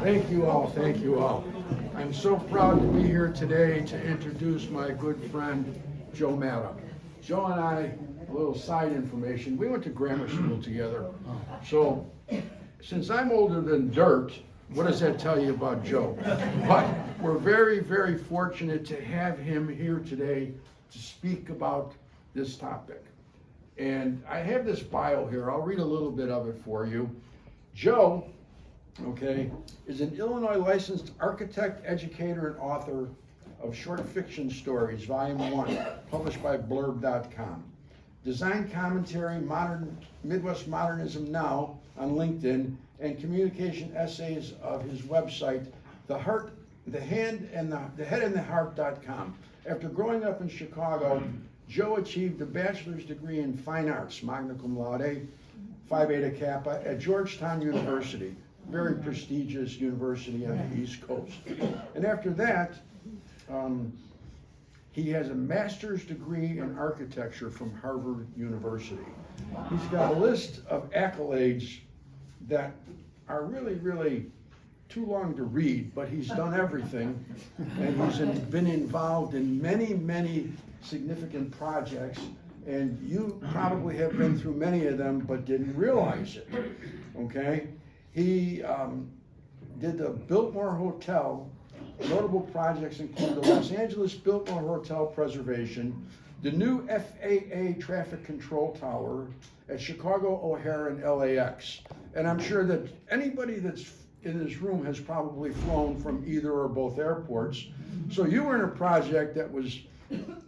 Thank you all, thank you all. I'm so proud to be here today to introduce my good friend, Joe Madda. Joe and I, a little side information, we went to grammar school together. So, since I'm older than dirt, what does that tell you about Joe? But we're very, very fortunate to have him here today to speak about this topic. And I have this bio here, I'll read a little bit of it for you. Joe, okay, is an Illinois licensed architect, educator, and author of short fiction stories, Volume 1, published by blurb.com. Design commentary, Midwest Modernism Now on LinkedIn, and communication essays of his website, the head and the heart.com. After growing up in Chicago, Joe achieved a bachelor's degree in fine arts, magna cum laude, Phi Beta Kappa, at Georgetown University, very prestigious university on the East Coast. And after that, he has a master's degree in architecture from Harvard University. He's got a list of accolades that are really, really too long to read, but he's done everything, and he's been involved in many, many significant projects, and you probably have been through many of them but didn't realize it, okay? He did the Biltmore Hotel. Notable projects include the Los Angeles Biltmore Hotel preservation, the new FAA traffic control tower at Chicago O'Hare and LAX. And I'm sure that anybody that's in this room has probably flown from either or both airports. So you were in a project that was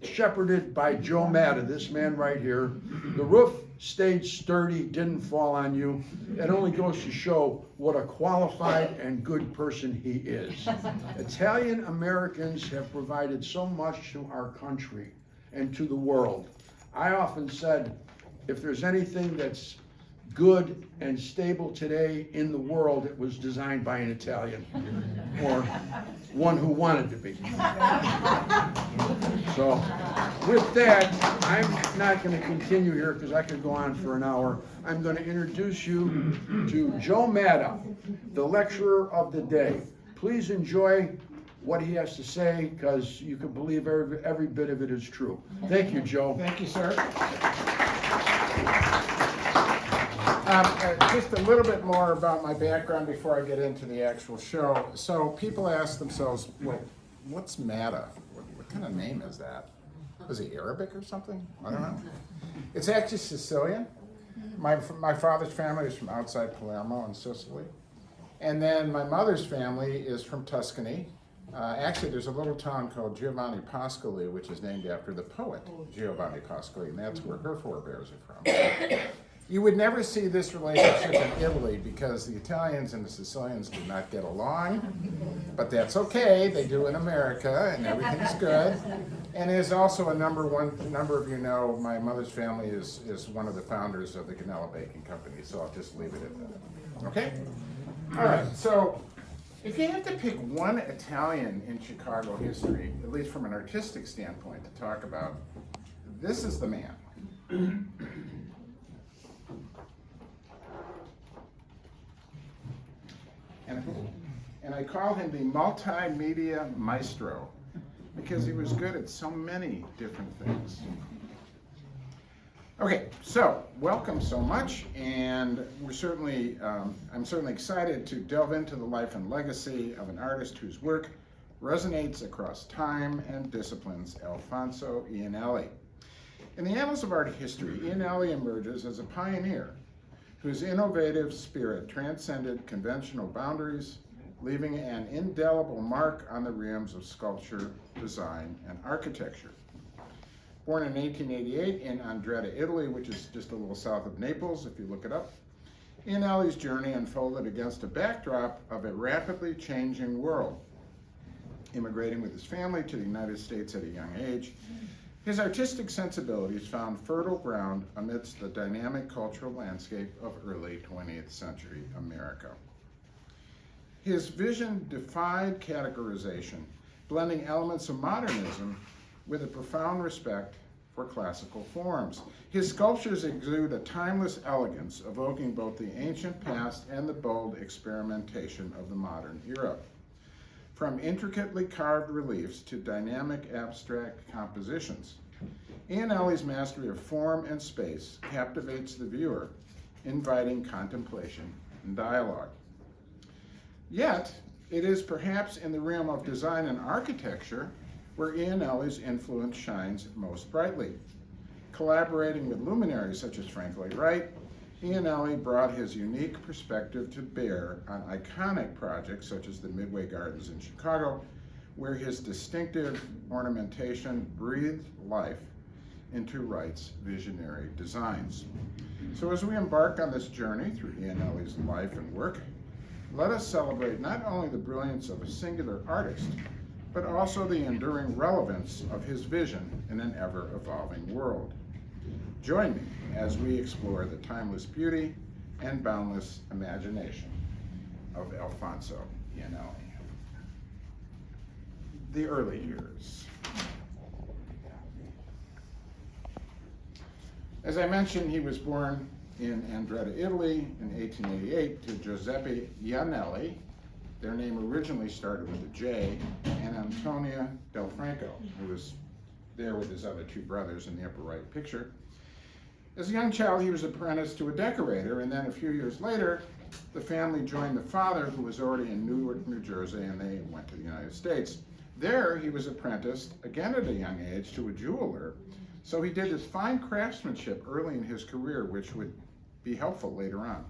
shepherded by Joe Madda, this man right here. The roof stayed sturdy, didn't fall on you. It only goes to show what a qualified and good person he is. Italian Americans have provided so much to our country and to the world. I often said, if there's anything that's good and stable today in the world, it was designed by an Italian, or one who wanted to be. So with that, I'm not going to continue here because I could go on for an hour. I'm going to introduce you to Joe Madda, the lecturer of the day. Please enjoy what he has to say, because you can believe every bit of it is true. Thank you, Joe. Thank you, sir. Just a little bit more about my background before I get into the actual show. So people ask themselves, well, what's Madda? What kind of name is that? Was it Arabic or something? I don't know. It's actually Sicilian. My father's family is from outside Palermo in Sicily. And then my mother's family is from Tuscany. Actually, there's a little town called Giovanni Pascoli, which is named after the poet Giovanni Pascoli, and that's where her forebears are from. You would never see this relationship in Italy because the Italians and the Sicilians do not get along, but that's okay. They do in America, and everything's good. And as also a number of you know, my mother's family is one of the founders of the Ganella Baking Company, so I'll just leave it at that. Okay? All right, so if you had to pick one Italian in Chicago history, at least from an artistic standpoint, to talk about, this is the man. And I call him the multimedia maestro because he was good at so many different things. Okay, so welcome so much, and I'm certainly excited to delve into the life and legacy of an artist whose work resonates across time and disciplines, Alfonso Iannelli. In the annals of art history, Iannelli emerges as a pioneer whose innovative spirit transcended conventional boundaries, leaving an indelible mark on the realms of sculpture, design, and architecture. Born in 1888 in Andreda, Italy, which is just a little south of Naples, if you look it up, Iannelli's journey unfolded against a backdrop of a rapidly changing world. Immigrating with his family to the United States at a young age, his artistic sensibilities found fertile ground amidst the dynamic cultural landscape of early 20th century America. His vision defied categorization, blending elements of modernism with a profound respect for classical forms. His sculptures exude a timeless elegance, evoking both the ancient past and the bold experimentation of the modern era. From intricately carved reliefs to dynamic abstract compositions, Iannelli's mastery of form and space captivates the viewer, inviting contemplation and dialogue. Yet, it is perhaps in the realm of design and architecture where Iannelli's influence shines most brightly. Collaborating with luminaries such as Frank Lloyd Wright, Iannelli brought his unique perspective to bear on iconic projects such as the Midway Gardens in Chicago, where his distinctive ornamentation breathed life into Wright's visionary designs. So as we embark on this journey through Iannelli's life and work, let us celebrate not only the brilliance of a singular artist, but also the enduring relevance of his vision in an ever-evolving world. Join me as we explore the timeless beauty and boundless imagination of Alfonso Iannelli. The early years. As I mentioned, he was born in Andreda, Italy in 1888 to Giuseppe Iannelli. Their name originally started with a J, and Antonia Del Franco, who was there with his other two brothers in the upper right picture. As a young child, he was apprenticed to a decorator, and then a few years later, the family joined the father, who was already in Newark, New Jersey, and they went to the United States. There, he was apprenticed, again at a young age, to a jeweler, so he did his fine craftsmanship early in his career, which would be helpful later on.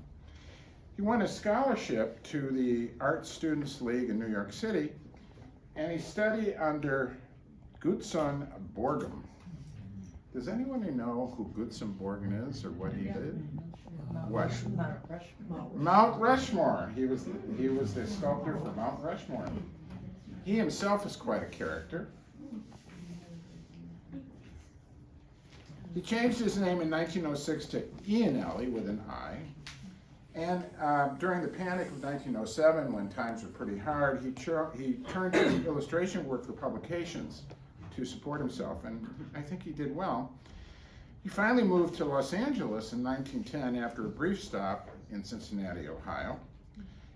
He won a scholarship to the Art Students League in New York City, and he studied under Gutzon Borgum. Does anyone know who Gutzon Borgum is or what he did? What? Mount Rushmore. He was the sculptor for Mount Rushmore. He himself is quite a character. He changed his name in 1906 to Iannelli with an I. And during the Panic of 1907, when times were pretty hard, he turned to illustration work for publications to support himself, and I think he did well. He finally moved to Los Angeles in 1910 after a brief stop in Cincinnati, Ohio,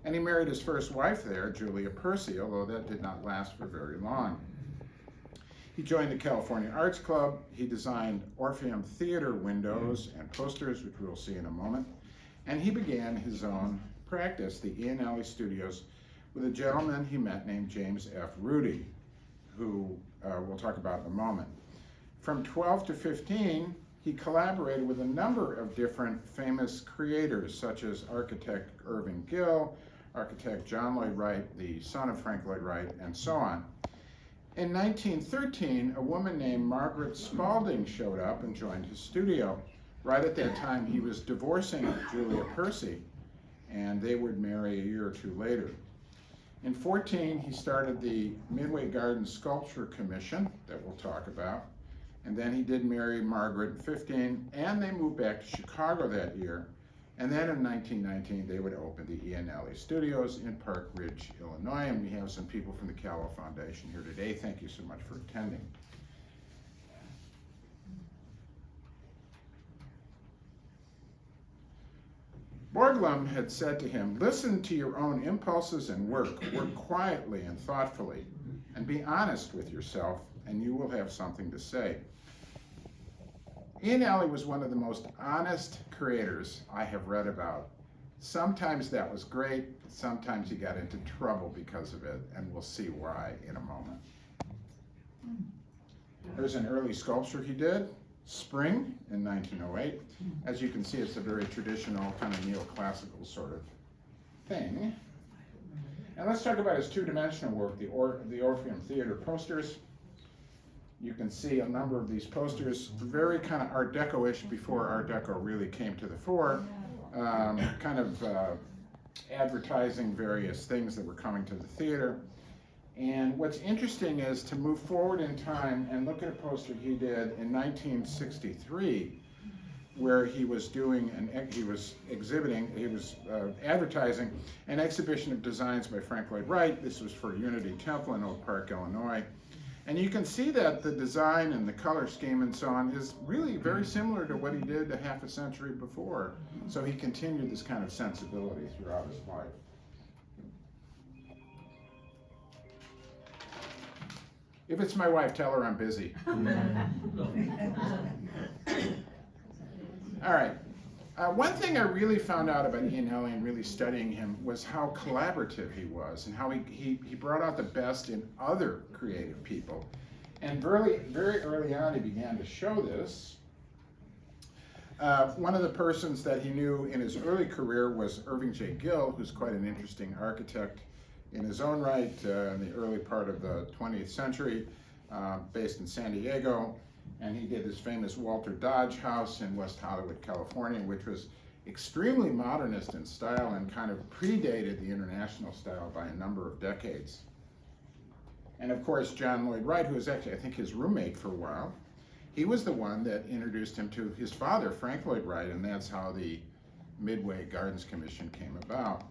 and he married his first wife there, Julia Percy, although that did not last for very long. He joined the California Arts Club. He designed Orpheum Theater windows and posters, which we'll see in a moment. And he began his own practice, the Iannelli Studios, with a gentleman he met named James F. Rudy, who we'll talk about in a moment. From 12 to 15, he collaborated with a number of different famous creators, such as architect Irving Gill, architect John Lloyd Wright, the son of Frank Lloyd Wright, and so on. In 1913, a woman named Margaret Spalding showed up and joined his studio. Right at that time, he was divorcing Julia Percy, and they would marry a year or two later. In 14, he started the Midway Gardens Sculpture Commission that we'll talk about, and then he did marry Margaret in 15, and they moved back to Chicago that year. And then in 1919, they would open the Iannelli Studios in Park Ridge, Illinois, and we have some people from the Callow Foundation here today. Thank you so much for attending. Borglum had said to him, "Listen to your own impulses and work quietly and thoughtfully, and be honest with yourself, and you will have something to say." Iannelli was one of the most honest creators I have read about. Sometimes that was great, sometimes he got into trouble because of it, and we'll see why in a moment. There's an early sculpture he did, Spring, in 1908. As you can see, it's a very traditional kind of neoclassical sort of thing. And let's talk about his two-dimensional work, the Orpheum Theater posters. You can see a number of these posters, very kind of Art Deco-ish before Art Deco really came to the fore, kind of advertising various things that were coming to the theater. And what's interesting is to move forward in time and look at a poster he did in 1963, where he was advertising an exhibition of designs by Frank Lloyd Wright. This was for Unity Temple in Oak Park, Illinois. And you can see that the design and the color scheme and so on is really very similar to what he did a half a century before. So he continued this kind of sensibility throughout his life. If it's my wife, tell her I'm busy. All right. One thing I really found out about Iannelli and really studying him was how collaborative he was and how he brought out the best in other creative people. And very early on, he began to show this. One of the persons that he knew in his early career was Irving J. Gill, who's quite an interesting architect in his own right in the early part of the 20th century, based in San Diego. And he did this famous Walter Dodge house in West Hollywood, California, which was extremely modernist in style and kind of predated the international style by a number of decades. And of course, John Lloyd Wright, who was actually, I think, his roommate for a while, he was the one that introduced him to his father, Frank Lloyd Wright, and that's how the Midway Gardens Commission came about.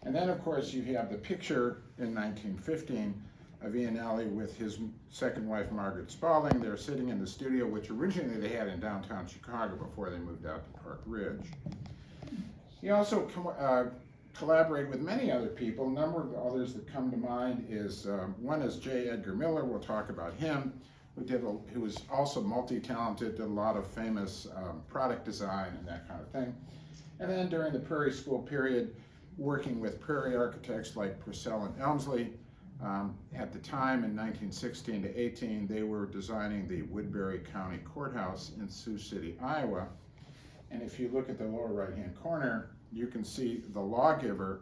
And then, of course, you have the picture in 1915 of Iannelli with his second wife, Margaret Spaulding. They're sitting in the studio, which originally they had in downtown Chicago before they moved out to Park Ridge. He also collaborated with many other people. A number of others that come to mind is, one is J. Edgar Miller. We'll talk about him, who was also multi-talented, did a lot of famous product design and that kind of thing. And then during the Prairie School period, working with prairie architects like Purcell and Elmsley. At the time, in 1916 to 18, they were designing the Woodbury County Courthouse in Sioux City, Iowa. And if you look at the lower right-hand corner, you can see the Lawgiver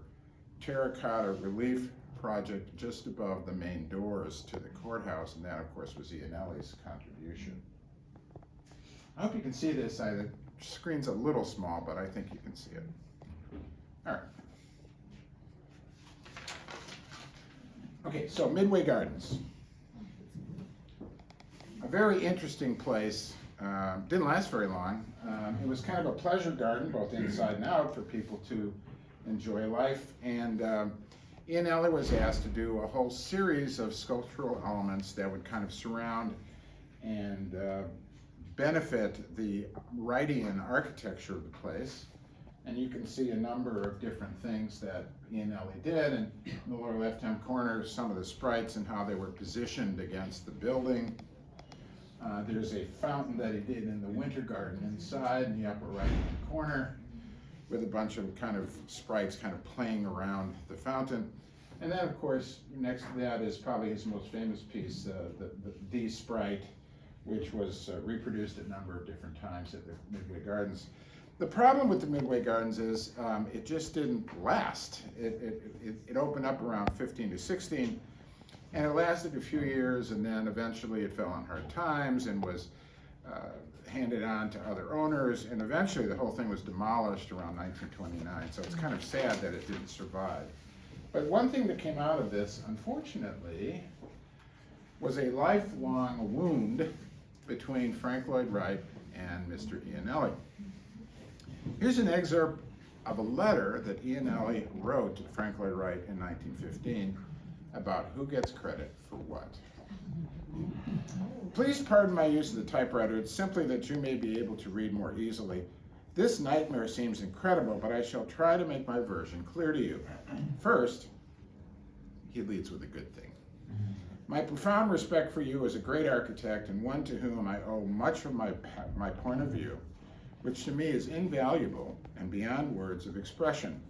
terracotta relief project just above the main doors to the courthouse, and that, of course, was Iannelli's contribution. I hope you can see this. The screen's a little small, but I think you can see it. All right. Okay, so Midway Gardens. A very interesting place. Didn't last very long. It was kind of a pleasure garden, both inside and out, for people to enjoy life. And Iannelli was asked to do a whole series of sculptural elements that would kind of surround and benefit the Wrightian architecture of the place. And you can see a number of different things that Iannelli did. And in the lower left-hand corner, some of the sprites and how they were positioned against the building. There's a fountain that he did in the winter garden inside in the upper right-hand corner with a bunch of kind of sprites kind of playing around the fountain. And then, of course, next to that is probably his most famous piece, the Sprite, which was reproduced a number of different times at the Midway Gardens. The problem with the Midway Gardens is it just didn't last. It opened up around 15 to 16, and it lasted a few years, and then eventually it fell on hard times and was handed on to other owners, and eventually the whole thing was demolished around 1929, so it's kind of sad that it didn't survive. But one thing that came out of this, unfortunately, was a lifelong wound between Frank Lloyd Wright and Mr. Iannelli. Here's an excerpt of a letter that Iannelli wrote to Frank Lloyd Wright in 1915 about who gets credit for what. Please pardon my use of the typewriter. It's simply that you may be able to read more easily. This nightmare seems incredible, but I shall try to make my version clear to you. First, he leads with a good thing. My profound respect for you as a great architect and one to whom I owe much of my point of view, which to me is invaluable and beyond words of expression,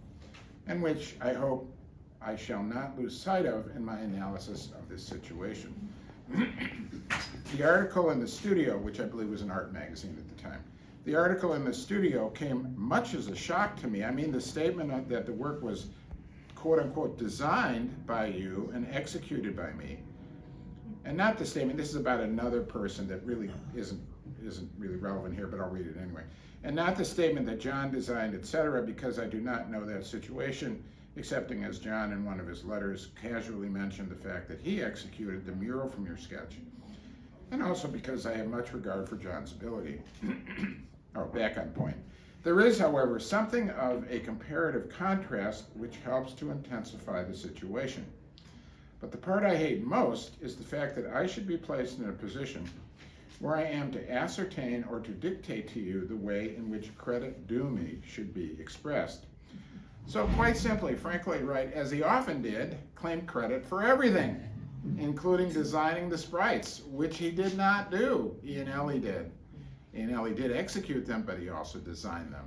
and which I hope I shall not lose sight of in my analysis of this situation. The article in the Studio, which I believe was an art magazine at the time, the article in the Studio came much as a shock to me. I mean, the statement that the work was quote unquote designed by you and executed by me, and not the statement, this is about another person that really isn't really relevant here, but I'll read it anyway. And not the statement that John designed, etc., because I do not know that situation, excepting as John in one of his letters casually mentioned the fact that he executed the mural from your sketch. And also because I have much regard for John's ability. Oh, back on point. There is, however, something of a comparative contrast which helps to intensify the situation. But the part I hate most is the fact that I should be placed in a position where I am to ascertain or to dictate to you the way in which credit due me should be expressed. So quite simply, Frank Lloyd Wright, as he often did, claimed credit for everything, including designing the sprites, which he did not do. Iannelli did. Iannelli did execute them, but he also designed them.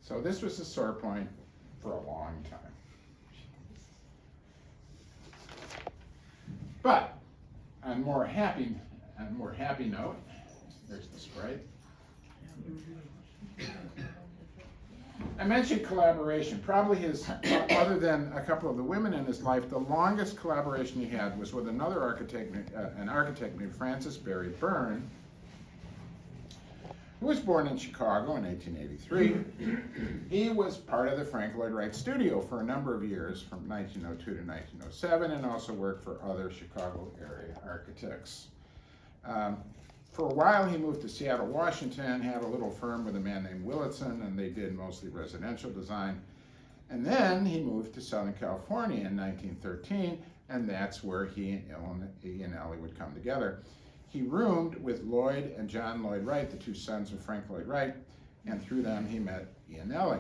So this was a sore point for a long time. But on a more happy note, there's the sprite. I mentioned collaboration. Probably his, other than a couple of the women in his life, the longest collaboration he had was with another architect, an architect named Francis Barry Byrne, who was born in Chicago in 1883. He was part of the Frank Lloyd Wright studio for a number of years, from 1902 to 1907, and also worked for other Chicago area architects. For a while, he moved to Seattle, Washington, had a little firm with a man named Willitson, and they did mostly residential design. And then he moved to Southern California in 1913, and that's where he and Iannelli would come together. He roomed with Lloyd and John Lloyd Wright, the two sons of Frank Lloyd Wright, and through them he met Iannelli.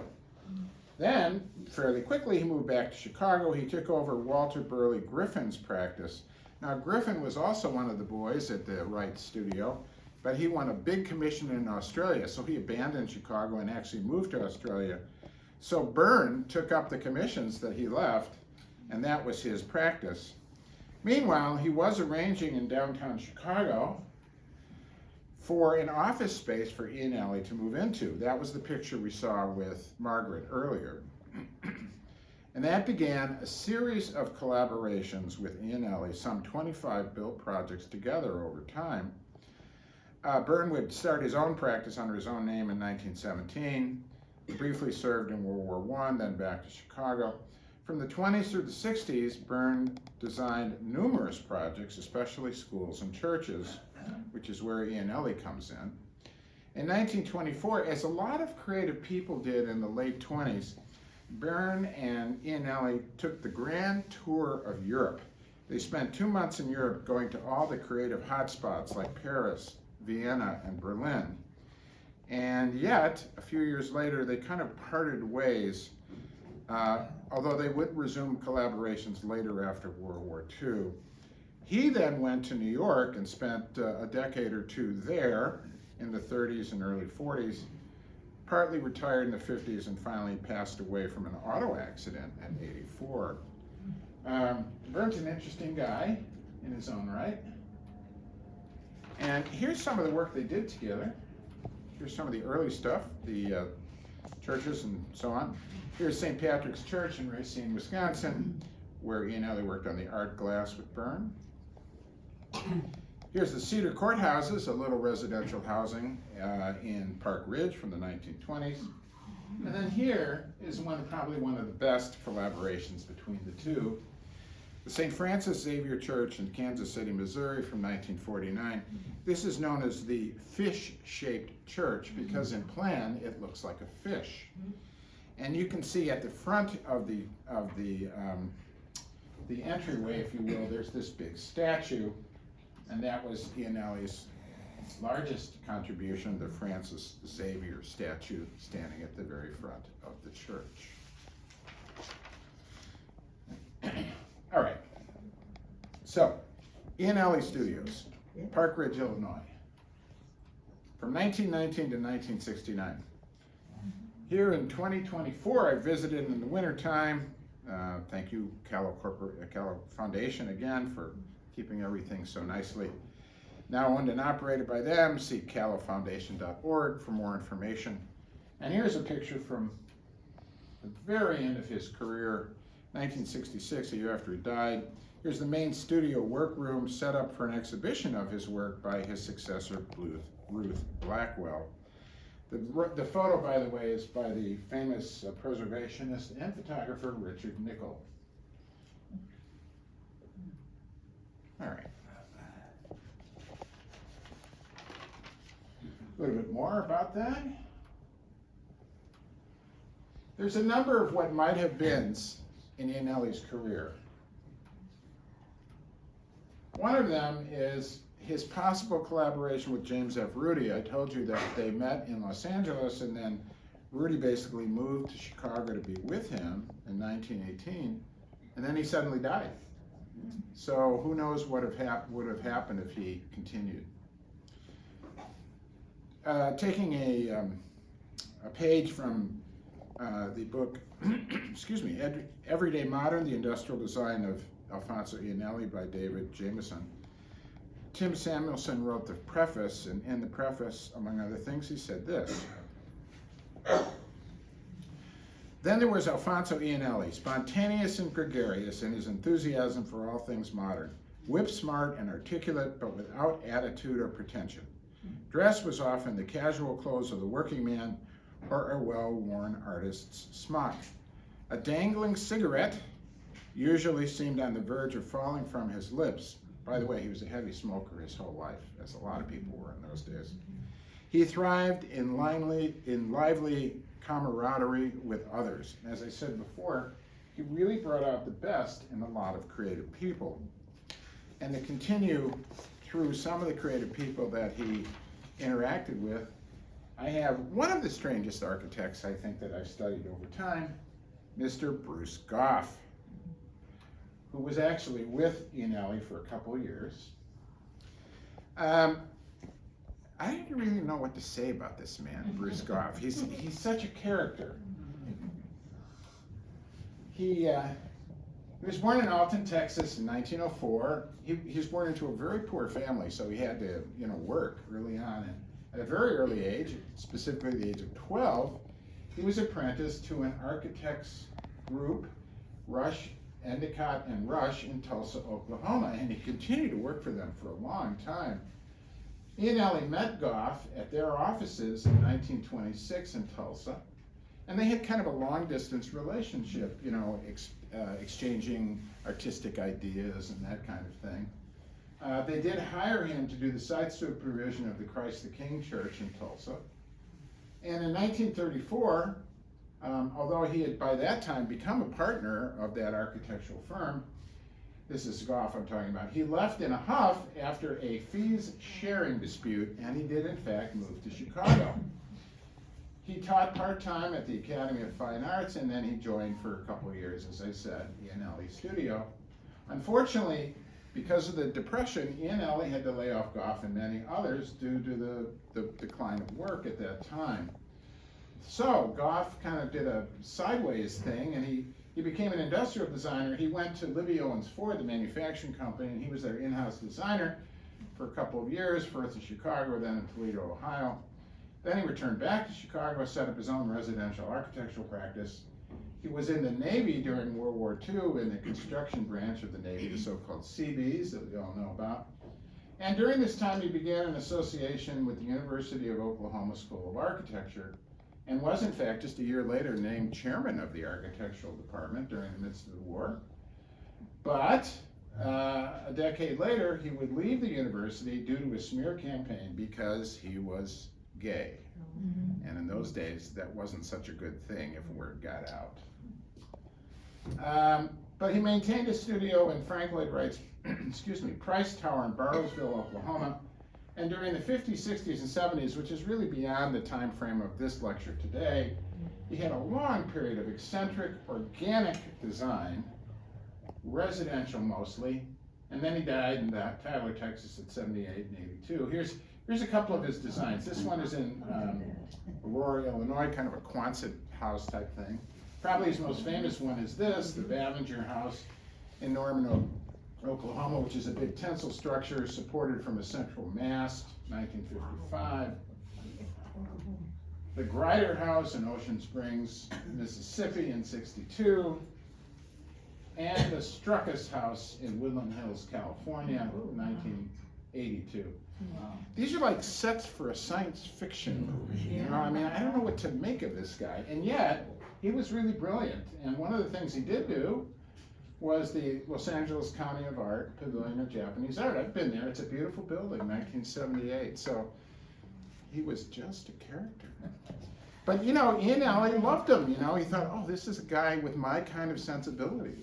Then, fairly quickly, he moved back to Chicago. He took over Walter Burley Griffin's practice. Now, Griffin was also one of the boys at the Wright studio, but he won a big commission in Australia, so he abandoned Chicago and actually moved to Australia. So Byrne took up the commissions that he left, and that was his practice. Meanwhile, he was arranging in downtown Chicago for an office space for Iannelli to move into. That was the picture we saw with Margaret earlier. And that began a series of collaborations with Iannelli, some 25 built projects together over time. Byrne would start his own practice under his own name in 1917. He briefly served in World War I, then back to Chicago. From the 20s through the 60s, Byrne designed numerous projects, especially schools and churches, which is where Iannelli comes in. In 1924, as a lot of creative people did in the late 20s, Byrne and Iannelli took the grand tour of Europe. They spent 2 months in Europe going to all the creative hotspots like Paris, Vienna, and Berlin. And yet, a few years later, they kind of parted ways, although they would resume collaborations later after World War II. He then went to New York and spent a decade or two there in the 30s and early 40s, partly retired in the 50s, and finally passed away from an auto accident at 84. Byrne's an interesting guy in his own right. And here's some of the work they did together. Here's some of the early stuff, the churches and so on. Here's St. Patrick's Church in Racine, Wisconsin, where Iannelli worked on the art glass with Byrne. Here's the Cedar Courthouses, a little residential housing in Park Ridge from the 1920s. And then here is probably one of the best collaborations between the two. The St. Francis Xavier Church in Kansas City, Missouri from 1949. This is known as the fish-shaped church because in plan it looks like a fish. And you can see at the front of the entryway, if you will, there's this big statue, and that was Iannelli's largest contribution, the Francis Xavier statue standing at the very front of the church. All right, so Iannelli Studios, Park Ridge, Illinois, from 1919 to 1969. Here in 2024, I visited in the wintertime. Thank you, Callow Foundation, again, for keeping everything so nicely. Now owned and operated by them. See callowfoundation.org for more information. And here's a picture from the very end of his career, 1966, a year after he died. Here's the main studio workroom set up for an exhibition of his work by his successor, Ruth Blackwell. The photo, by the way, is by the famous preservationist and photographer Richard Nicol. All right. A little bit more about that. There's a number of what might have beens in Iannelli's career. One of them is his possible collaboration with James F. Rudy. I told you that they met in Los Angeles, and then Rudy basically moved to Chicago to be with him in 1918, and then he suddenly died. So who knows what would have happened if he continued. Taking a page from the book, excuse me, Everyday Modern, The Industrial Design of Alfonso Iannelli by David Jameson. Tim Samuelson wrote the preface, and in the preface, among other things, he said this. Then there was Alfonso Iannelli, spontaneous and gregarious in his enthusiasm for all things modern, whip-smart and articulate, but without attitude or pretension. Dress was often the casual clothes of the working man or a well-worn artist's smock. A dangling cigarette usually seemed on the verge of falling from his lips. By the way, he was a heavy smoker his whole life, as a lot of people were in those days. He thrived in lively camaraderie with others. And as I said before, he really brought out the best in a lot of creative people. And to continue through some of the creative people that he interacted with, I have one of the strangest architects, I think, that I've studied over time, Mr. Bruce Goff, who was actually with Iannelli for a couple of years. I didn't really know what to say about this man, Bruce Goff. He's such a character. He was born in Alton, Texas in 1904. He was born into a very poor family, so he had to, work early on. And at a very early age, specifically the age of 12, he was apprenticed to an architects group, Rush, Endicott and Rush in Tulsa, Oklahoma, and he continued to work for them for a long time. Iannelli met Goff at their offices in 1926 in Tulsa, and they had kind of a long-distance relationship, exchanging artistic ideas and that kind of thing. They did hire him to do the site supervision of the Christ the King Church in Tulsa. And in 1934, although he had by that time become a partner of that architectural firm, this is Goff I'm talking about, he left in a huff after a fees sharing dispute, and he did in fact move to Chicago. He taught part-time at the Academy of Fine Arts, and then he joined for a couple of years, as I said, Iannelli's studio. Unfortunately, because of the Depression, Iannelli had to lay off Goff and many others due to the decline of work at that time. So Goff kind of did a sideways thing, and he became an industrial designer. He went to Libby Owens Ford, the manufacturing company, and he was their in-house designer for a couple of years, first in Chicago, then in Toledo, Ohio. Then he returned back to Chicago, set up his own residential architectural practice. He was in the Navy during World War II in the construction branch of the Navy, the so-called Seabees that we all know about. And during this time, he began an association with the University of Oklahoma School of Architecture, and was in fact just a year later named chairman of the architectural department during the midst of the war. But a decade later, he would leave the university due to a smear campaign because he was gay. And in those days, that wasn't such a good thing if word got out. But he maintained a studio in Frank Lloyd Wright's Price Tower in Bartlesville, Oklahoma. And during the 50s, 60s, and 70s, which is really beyond the time frame of this lecture today, he had a long period of eccentric, organic design, residential mostly, and then he died in Tyler, Texas at 78 and 82. Here's a couple of his designs. This one is in Aurora, Illinois, kind of a Quonset house type thing. Probably his most famous one is this, the Bavinger House in Norman, Oklahoma, which is a big tensile structure supported from a central mast, 1955. The Grider House in Ocean Springs, Mississippi in 62. And the Struckus House in Woodland Hills, California, 1982. These are like sets for a science fiction movie. I mean, I don't know what to make of this guy. And yet, he was really brilliant. And one of the things he did do was the Los Angeles County of Art Pavilion of Japanese Art. I've been there. It's a beautiful building, 1978. So he was just a character. But Iannelli loved him. He thought, oh, this is a guy with my kind of sensibility.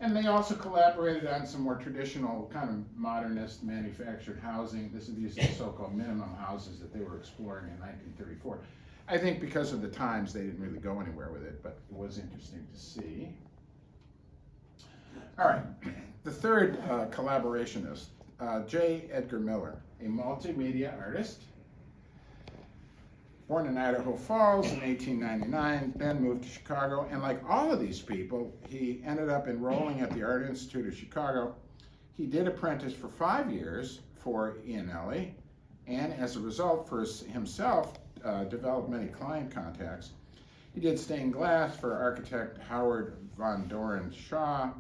And they also collaborated on some more traditional kind of modernist manufactured housing. These are the so-called minimum houses that they were exploring in 1934. I think because of the times, they didn't really go anywhere with it, but it was interesting to see. All right, the third collaborationist, J. Edgar Miller, a multimedia artist. Born in Idaho Falls in 1899, then moved to Chicago, and like all of these people, he ended up enrolling at the Art Institute of Chicago. He did apprentice for 5 years for Iannelli, and as a result, for himself, developed many client contacts. He did stained glass for architect Howard Von Doren Shaw,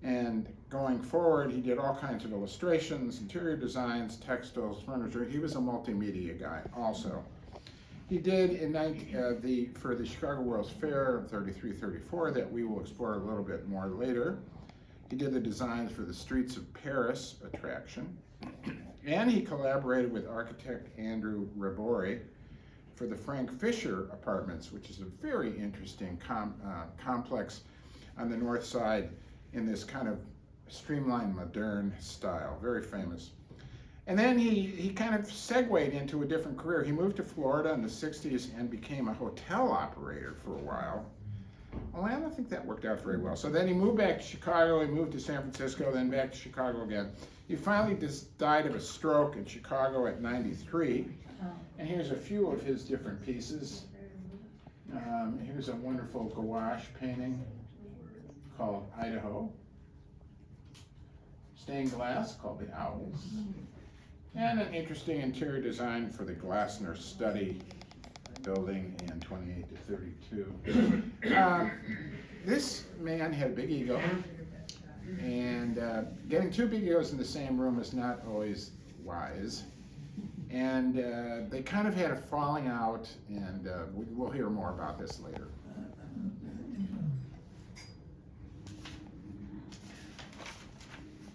and going forward, he did all kinds of illustrations, interior designs, textiles, furniture. He was a multimedia guy also. He did for the Chicago World's Fair 33-34 that we will explore a little bit more later. He did the designs for the Streets of Paris attraction. And he collaborated with architect Andrew Rabori for the Frank Fisher Apartments, which is a very interesting complex on the north side in this kind of streamlined modern style, very famous. And then he kind of segued into a different career. He moved to Florida in the 60s and became a hotel operator for a while. Well, I don't think that worked out very well. So then he moved back to Chicago, he moved to San Francisco, then back to Chicago again. He finally just died of a stroke in Chicago at 93. And here's a few of his different pieces. Here's a wonderful gouache painting called Idaho. Stained glass called the Owls. And an interesting interior design for the Glassner Study building in 28 to 32. This man had a big ego, and getting two big egos in the same room is not always wise. And they kind of had a falling out, and we'll hear more about this later.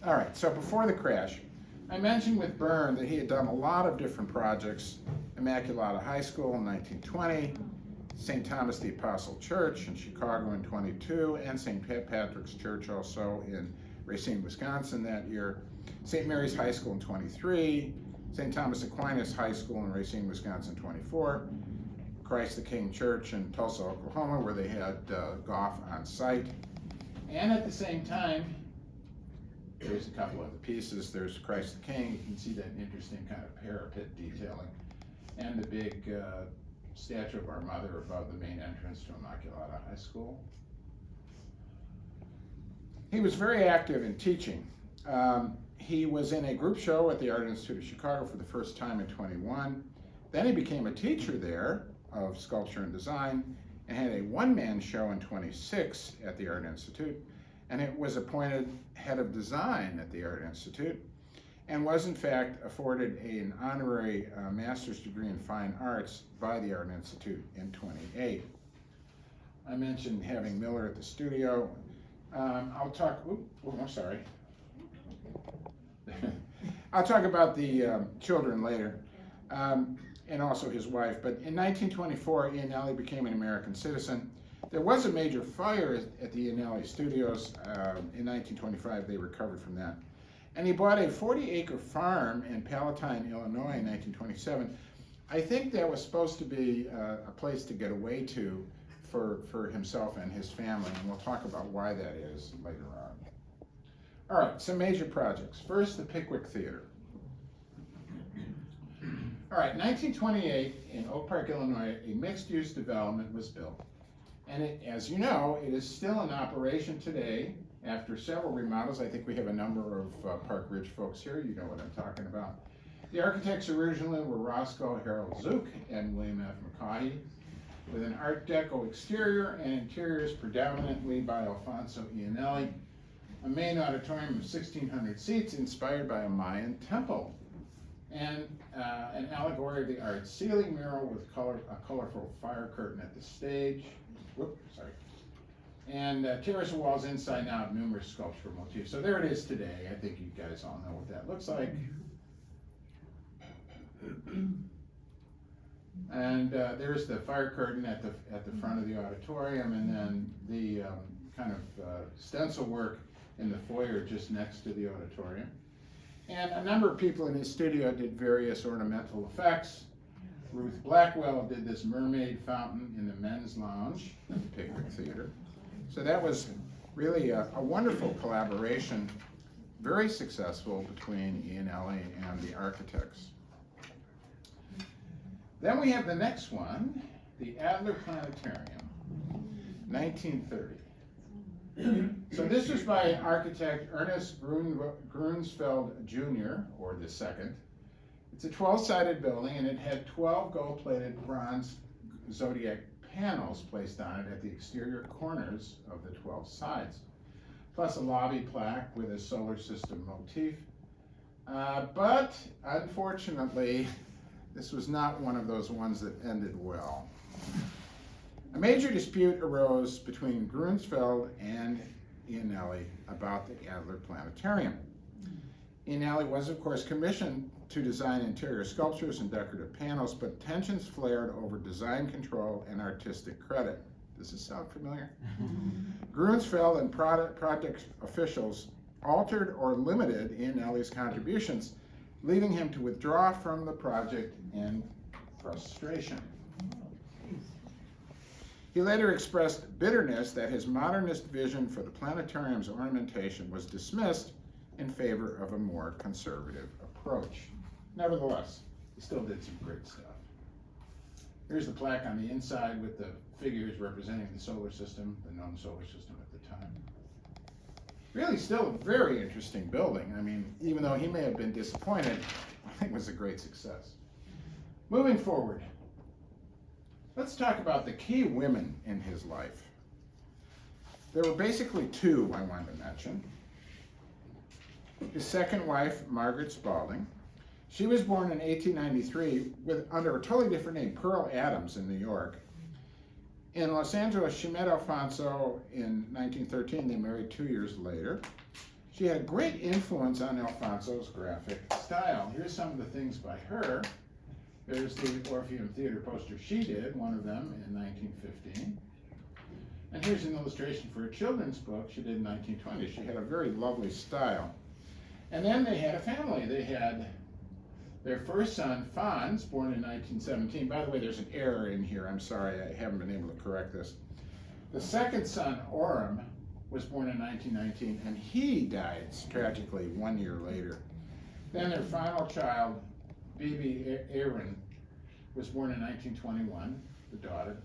All right, so before the crash, I mentioned with Byrne that he had done a lot of different projects. Immaculata High School in 1920, St. Thomas the Apostle Church in Chicago in 22, and St. Patrick's Church also in Racine, Wisconsin that year, St. Mary's High School in 23, St. Thomas Aquinas High School in Racine, Wisconsin 24, Christ the King Church in Tulsa, Oklahoma, where they had golf on site. And at the same time, there's a couple other pieces. There's Christ the King. You can see that interesting kind of parapet detailing. And the big statue of our mother above the main entrance to Immaculata High School. He was very active in teaching. He was in a group show at the Art Institute of Chicago for the first time in 21. Then he became a teacher there of sculpture and design and had a one-man show in 26 at the Art Institute. And it was appointed head of design at the Art Institute and was in fact afforded an honorary master's degree in fine arts by the Art Institute in 28. I mentioned having Miller at the studio. I'll talk about the children later, and also his wife. But in 1924, Iannelli became an American citizen. There was a major fire at the Iannelli studios in 1925. They recovered from that. And he bought a 40-acre farm in Palatine, Illinois in 1927. I think that was supposed to be a place to get away to for himself and his family, and we'll talk about why that is later on. All right, some major projects. First, the Pickwick Theater. All right, 1928 in Oak Park, Illinois, a mixed-use development was built. And it, as you know, it is still in operation today after several remodels. I think we have a number of Park Ridge folks here. You know what I'm talking about. The architects originally were Roscoe Harold Zook and William F. McCaughey, with an Art Deco exterior and interiors predominantly by Alfonso Iannelli. A main auditorium of 1,600 seats inspired by a Mayan temple, and an allegory of the art ceiling mural with a colorful fire curtain at the stage. And terrace walls inside and out, numerous sculptural motifs. So there it is today. I think you guys all know what that looks like. And there's the fire curtain at the front of the auditorium, and then the kind of stencil work in the foyer just next to the auditorium. And a number of people in his studio did various ornamental effects. Ruth Blackwell did this mermaid fountain in the men's lounge at the Pickwick Theater. So that was really a wonderful collaboration, very successful between Iannelli and the architects. Then we have the next one, the Adler Planetarium, 1930. So this was by architect Ernest Grunsfeld Jr., or the second. It's a 12-sided building, and it had 12 gold-plated bronze zodiac panels placed on it at the exterior corners of the 12 sides, plus a lobby plaque with a solar system motif. But unfortunately, this was not one of those ones that ended well. A major dispute arose between Grunsfeld and Iannelli about the Adler Planetarium. Iannelli was, of course, commissioned to design interior sculptures and decorative panels, but tensions flared over design control and artistic credit. Does this sound familiar? Grunsfeld and project officials altered or limited Iannelli's contributions, leaving him to withdraw from the project in frustration. He later expressed bitterness that his modernist vision for the planetarium's ornamentation was dismissed in favor of a more conservative approach. Nevertheless, he still did some great stuff. Here's the plaque on the inside with the figures representing the solar system, the known solar system at the time. Really still a very interesting building. I mean, even though he may have been disappointed, I think it was a great success. Moving forward, let's talk about the key women in his life. There were basically two I wanted to mention. His second wife, Margaret Spaulding. She was born in 1893 under a totally different name, Pearl Adams, in New York. In Los Angeles, she met Alfonso in 1913. They married 2 years later. She had a great influence on Alfonso's graphic style. Here's some of the things by her. There's the Orpheum Theater poster she did, one of them in 1915. And here's an illustration for a children's book she did in 1920. She had a very lovely style. And then they had a family. They had their first son, Fons, born in 1917. By the way, there's an error in here. I'm sorry, I haven't been able to correct this. The second son, Orem, was born in 1919, and he died tragically 1 year later. Then their final child, Bibi Aaron, was born in 1921, the daughter.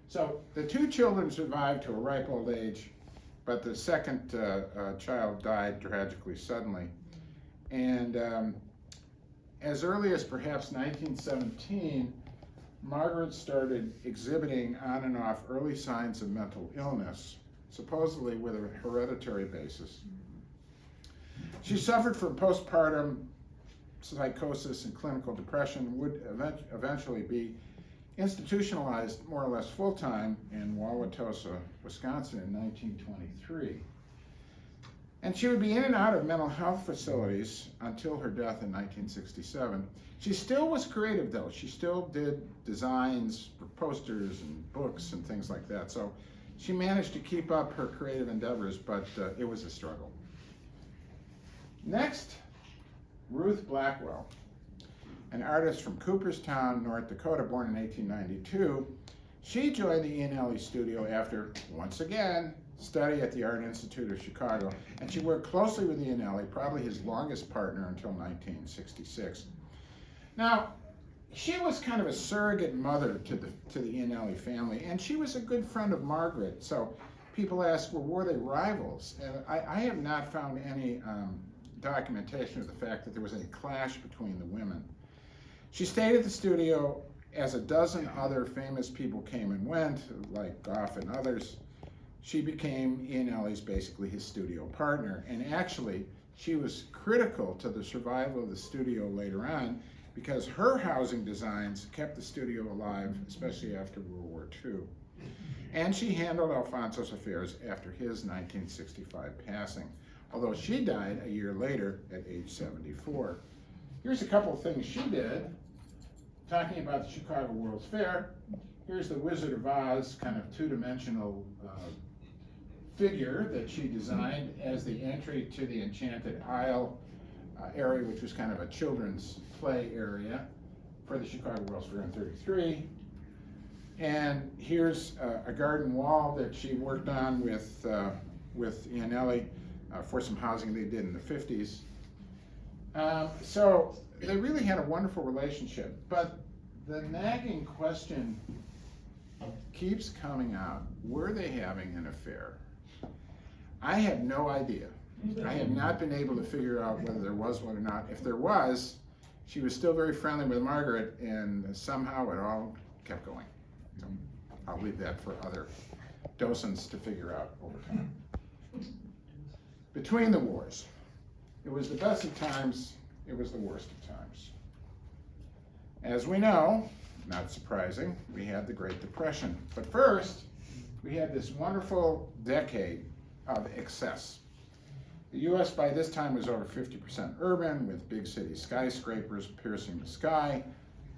So the two children survived to a ripe old age, but the second child died tragically suddenly. And as early as perhaps 1917, Margaret started exhibiting on and off early signs of mental illness, supposedly with a hereditary basis. She suffered from postpartum psychosis and clinical depression, would eventually be institutionalized more or less full-time in Wauwatosa, Wisconsin in 1923. And she would be in and out of mental health facilities until her death in 1967. She still was creative, though. She still did designs for posters and books and things like that. So she managed to keep up her creative endeavors, but it was a struggle. Next, Ruth Blackwell, an artist from Cooperstown, North Dakota, born in 1892. She joined the Iannelli studio after, once again, study at the Art Institute of Chicago, and she worked closely with Iannelli, probably his longest partner until 1966. Now, she was kind of a surrogate mother to the Iannelli family, and she was a good friend of Margaret. So people ask, well, were they rivals? And I have not found any documentation of the fact that there was any clash between the women. She stayed at the studio as a dozen other famous people came and went, like Goff and others. She became Iannelli's, basically his studio partner. And actually, she was critical to the survival of the studio later on because her housing designs kept the studio alive, especially after World War II. And she handled Alfonso's affairs after his 1965 passing, although she died a year later at age 74. Here's a couple of things she did, talking about the Chicago World's Fair. Here's the Wizard of Oz, kind of two-dimensional figure that she designed as the entry to the Enchanted Isle area, which was kind of a children's play area for the Chicago World's Fair in '33. And here's a garden wall that she worked on with Iannelli for some housing they did in the '50s. So they really had a wonderful relationship, but the nagging question keeps coming out: were they having an affair? I have no idea. I have not been able to figure out whether there was one or not. If there was, she was still very friendly with Margaret, and somehow it all kept going. So I'll leave that for other docents to figure out over time. Between the wars, it was the best of times, it was the worst of times. As we know, not surprising, we had the Great Depression. But first, we had this wonderful decade of excess. The US by this time was over 50% urban, with big city skyscrapers piercing the sky,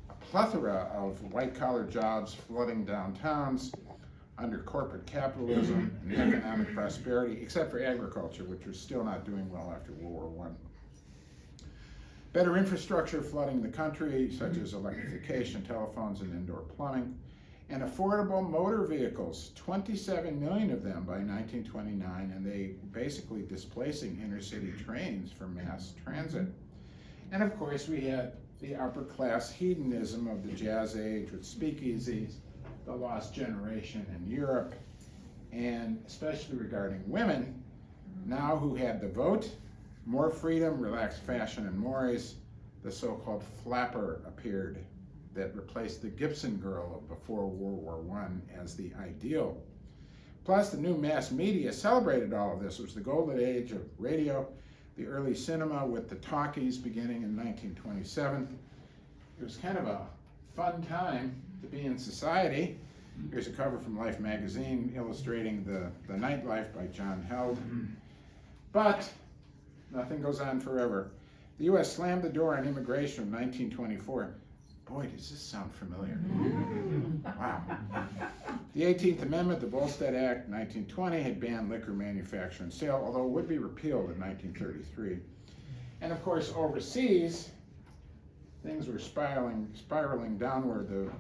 a plethora of white-collar jobs flooding downtowns under corporate capitalism and economic prosperity, except for agriculture, which was still not doing well after World War I. Better infrastructure flooding the country, such as electrification, telephones, and indoor plumbing, and affordable motor vehicles, 27 million of them by 1929, and they basically displacing inner city trains for mass transit. And of course, we had the upper class hedonism of the Jazz Age with speakeasies, the lost generation in Europe, and especially regarding women, now who had the vote, more freedom, relaxed fashion, and mores, the so-called flapper appeared that replaced the Gibson girl of before World War I as the ideal. Plus, the new mass media celebrated all of this. It was the golden age of radio, the early cinema with the talkies beginning in 1927. It was kind of a fun time to be in society. Here's a cover from Life magazine illustrating the nightlife by John Held. But nothing goes on forever. The U.S. slammed the door on immigration in 1924. Boy, does this sound familiar. Wow. The 18th Amendment, the Volstead Act, 1920, had banned liquor manufacture and sale, although it would be repealed in 1933. And of course, overseas, things were spiraling downward.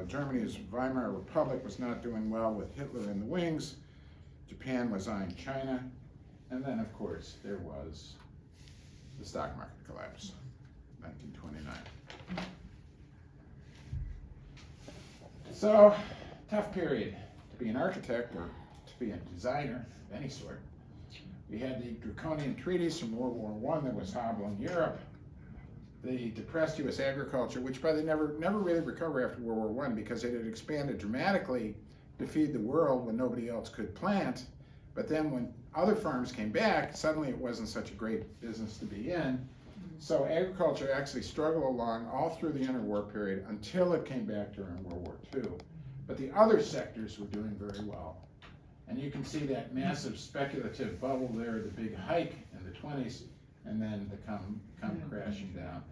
Germany's Weimar Republic was not doing well with Hitler in the wings. Japan was eyeing China. And then, of course, there was the stock market collapse, 1929. So, tough period to be an architect or to be a designer of any sort. We had the draconian treaties from World War I that was hobbling Europe, the depressed U.S. agriculture, which by the never really recovered after World War I because it had expanded dramatically to feed the world when nobody else could plant. But then when other farms came back, suddenly it wasn't such a great business to be in. So agriculture actually struggled along all through the interwar period until it came back during World War II. But the other sectors were doing very well. And you can see that massive speculative bubble there, the big hike in the 20s, and then the come crashing down.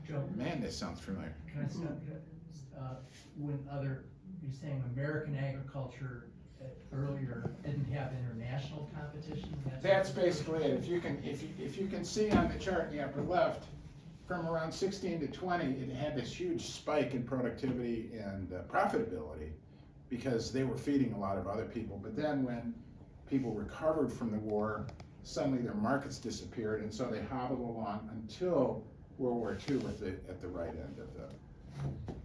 Joe, Man, this sounds familiar. can I stop? You're saying American agriculture earlier didn't have international competition? That's basically it. If you can see on the chart in the upper left, from around 16 to 20, it had this huge spike in productivity and profitability because they were feeding a lot of other people. But then when people recovered from the war, suddenly their markets disappeared, and so they hobbled along until World War II at the right end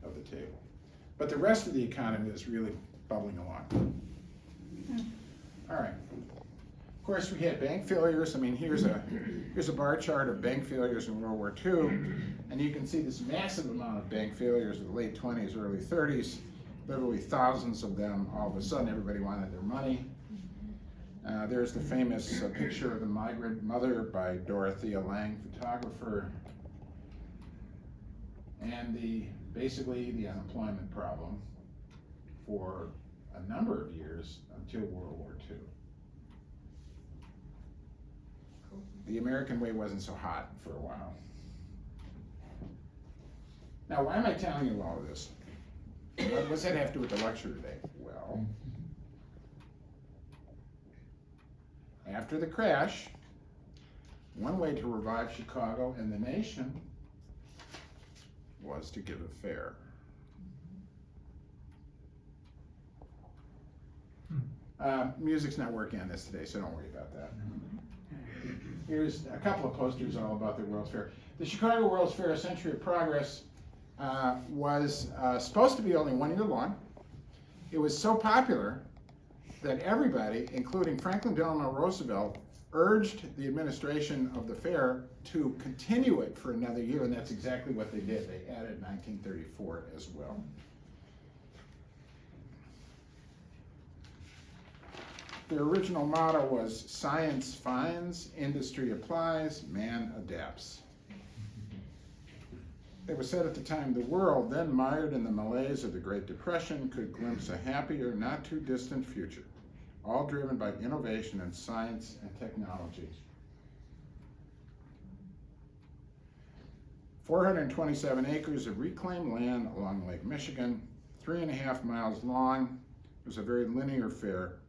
of the table. But the rest of the economy is really bubbling along. All right. Of course, we had bank failures. I mean, here's a bar chart of bank failures in World War II, and you can see this massive amount of bank failures in the late 20s, early 30s. Literally thousands of them. All of a sudden, everybody wanted their money. There's the famous picture of the migrant mother by Dorothea Lange, photographer, and basically the unemployment problem for a number of years until World War II. The American way wasn't so hot for a while. Now, why am I telling you all of this? What does that have to do with the lecture today? Well, After the crash, one way to revive Chicago and the nation was to give a fair. Music's not working on this today, so don't worry about that. Here's a couple of posters all about the World's Fair. The Chicago World's Fair, A Century of Progress, was supposed to be only 1 year long. It was so popular that everybody, including Franklin Delano Roosevelt, urged the administration of the fair to continue it for another year, and that's exactly what they did. They added 1934 as well. Their original motto was "Science finds, industry applies, man adapts." It was said at the time, the world, then mired in the malaise of the Great Depression, could glimpse a happier, not too distant future, all driven by innovation in science and technology. 427 acres of reclaimed land along Lake Michigan, 3.5 miles long. It was a very linear fair.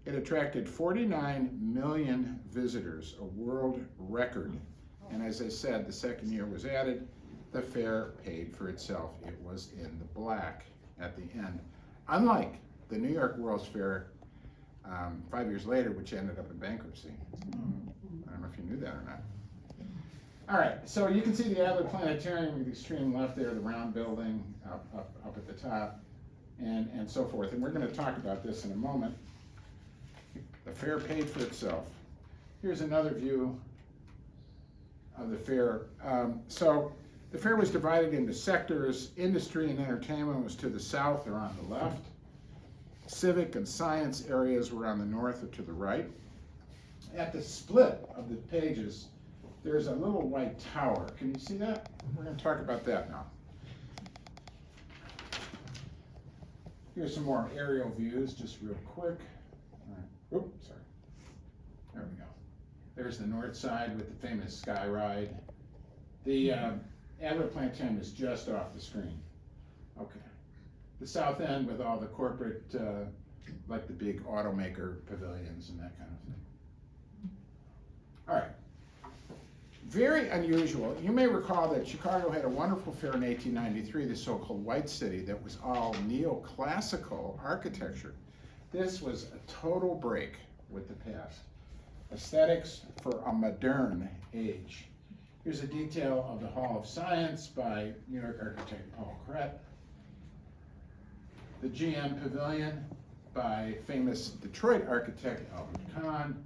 It attracted 49 million visitors, a world record. And as I said, the second year was added. The fair paid for itself. It was in the black at the end. Unlike the New York World's Fair 5 years later, which ended up in bankruptcy. I don't know if you knew that or not. All right, so you can see the Adler Planetarium in the extreme left there, the round building up at the top, and so forth. And we're going to talk about this in a moment. The fair paid for itself. Here's another view of the fair. So the fair was divided into sectors. Industry and entertainment was to the south or on the left. Civic and science areas were on the north or to the right. At the split of the pages, there's a little white tower. Can you see that? We're going to talk about that now. Here's some more aerial views, just real quick. Oops, sorry. There we go. There's the north side with the famous sky ride. The Adler Planetarium is just off the screen. Okay. The south end with all the corporate, like the big automaker pavilions and that kind of thing. All right. Very unusual. You may recall that Chicago had a wonderful fair in 1893, the so-called White City, that was all neoclassical architecture. This was a total break with the past. Aesthetics for a modern age. Here's a detail of the Hall of Science by New York architect Paul Kret. The GM Pavilion by famous Detroit architect Albert Kahn.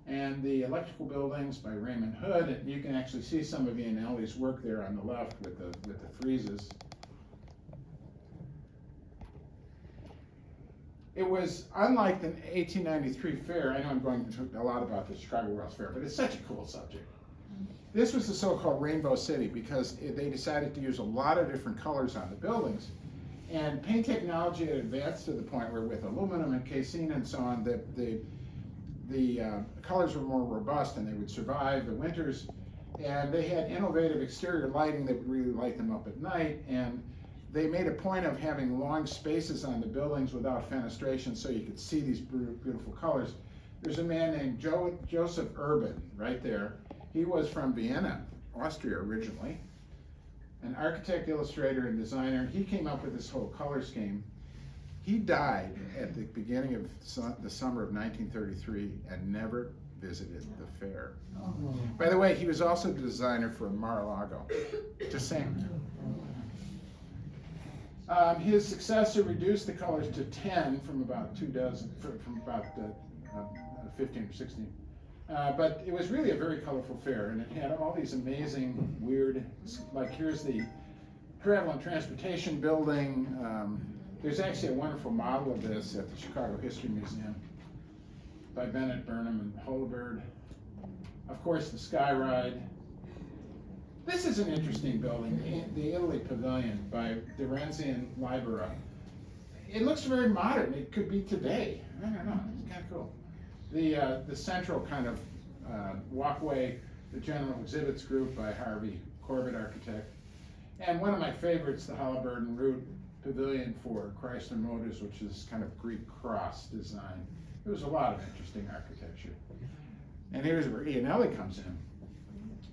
And the electrical buildings by Raymond Hood. And you can actually see some of Iannelli's work there on the left with the friezes. It was unlike the 1893 fair. I know I'm going to talk a lot about the Chicago World's Fair, but it's such a cool subject. This was the so-called Rainbow City because they decided to use a lot of different colors on the buildings. And paint technology had advanced to the point where with aluminum and casein and so on, the colors were more robust and they would survive the winters. And they had innovative exterior lighting that would really light them up at night. And they made a point of having long spaces on the buildings without fenestration so you could see these beautiful colors. There's a man named Joseph Urban right there. He was from Vienna, Austria originally. An architect, illustrator, and designer. He came up with this whole color scheme. He died at the beginning of the summer of 1933 and never visited the fair. By the way, he was also the designer for Mar-a-Lago. Just saying. His successor reduced the colors to 10 from about 15 or 16. But it was really a very colorful fair, and it had all these amazing, weird, like here's the Travel and Transportation Building. There's actually a wonderful model of this at the Chicago History Museum by Bennett, Burnham, and Holabird. Of course, the Sky Ride. This is an interesting building, the Italy Pavilion by Terenzi and Libera. It looks very modern. It could be today. I don't know. It's kind of cool. The central kind of walkway, the General Exhibits Group by Harvey Corbett, architect. And one of my favorites, the Holabird and Root Pavilion for Chrysler Motors, which is kind of Greek cross design. There was a lot of interesting architecture. And here's where Iannelli comes in.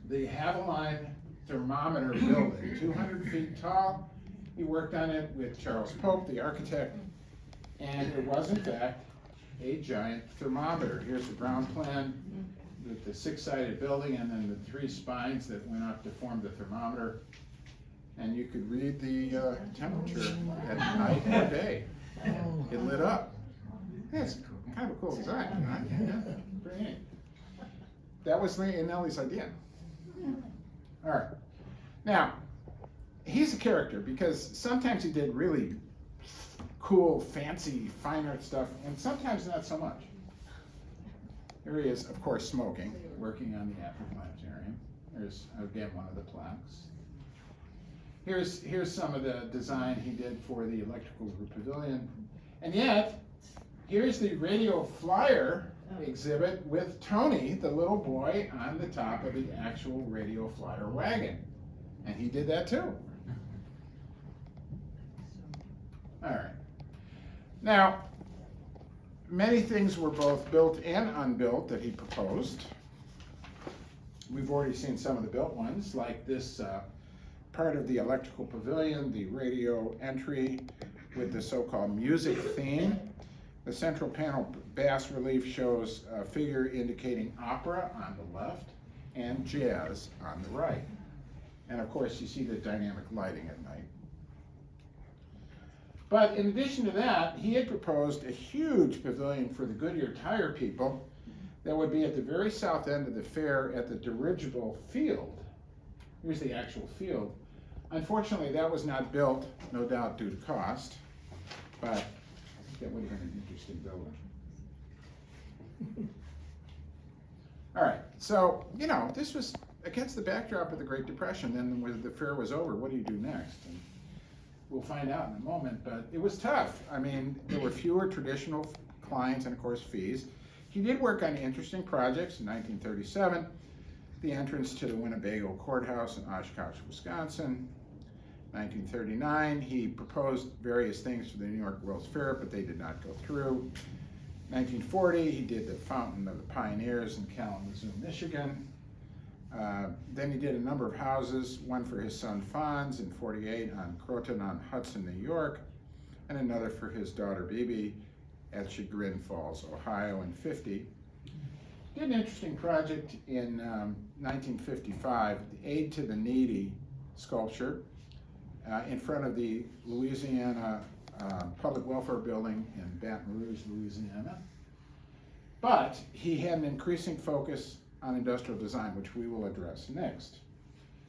The Haveline thermometer building, 200 feet tall. He worked on it with Charles Pope, the architect, and it was in fact a giant thermometer. Here's the ground plan with the six-sided building and then the three spines that went up to form the thermometer. And you could read the temperature at night or day. It lit up. Yeah, it's kind of a cool design, right? Yeah, pretty neat. That was Iannelli's idea. All right. Now, he's a character because sometimes he did really cool, fancy, fine art stuff, and sometimes not so much. Here he is, of course, smoking, working on the Apple Planetarium. There's, again, one of the plaques. Here's some of the design he did for the electrical pavilion. And yet, here's the radio flyer exhibit with Tony, the little boy, on the top of the actual radio flyer wagon. And he did that too. All right. Now, many things were both built and unbuilt that he proposed. We've already seen some of the built ones, like this part of the electrical pavilion, the radio entry with the so-called music theme. The central panel bas relief shows a figure indicating opera on the left and jazz on the right. And of course, you see the dynamic lighting at night. But in addition to that, he had proposed a huge pavilion for the Goodyear tire people that would be at the very south end of the fair at the dirigible field. Here's the actual field. Unfortunately, that was not built, no doubt due to cost, but I think that would have been an interesting building. All right, so, you know, this was against the backdrop of the Great Depression. Then when the fair was over, what do you do next? And we'll find out in a moment, but it was tough. I mean, there were fewer traditional clients and, of course, fees. He did work on interesting projects in 1937, the entrance to the Winnebago Courthouse in Oshkosh, Wisconsin. 1939, he proposed various things for the New York World's Fair, but they did not go through. 1940, he did the Fountain of the Pioneers in Kalamazoo, Michigan. Then he did a number of houses, one for his son Fonz in 48 on Croton-on-Hudson, New York, and another for his daughter Bibi at Chagrin Falls, Ohio in 50. Did an interesting project in 1955, the Aid to the Needy sculpture in front of the Louisiana Public Welfare Building in Baton Rouge, Louisiana. But he had an increasing focus on industrial design, which we will address next.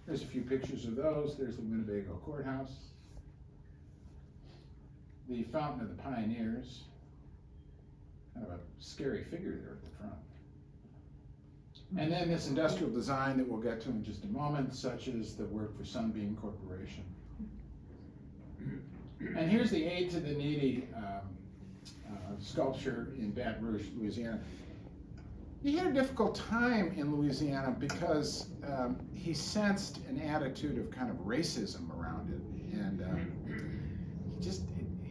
There's a few pictures of those. There's the Winnebago Courthouse, the Fountain of the Pioneers, kind of a scary figure there at the front. And then this industrial design that we'll get to in just a moment, such as the work for Sunbeam Corporation. And here's the Aid to the Needy sculpture in Baton Rouge, Louisiana. He had a difficult time in Louisiana because he sensed an attitude of kind of racism around it, and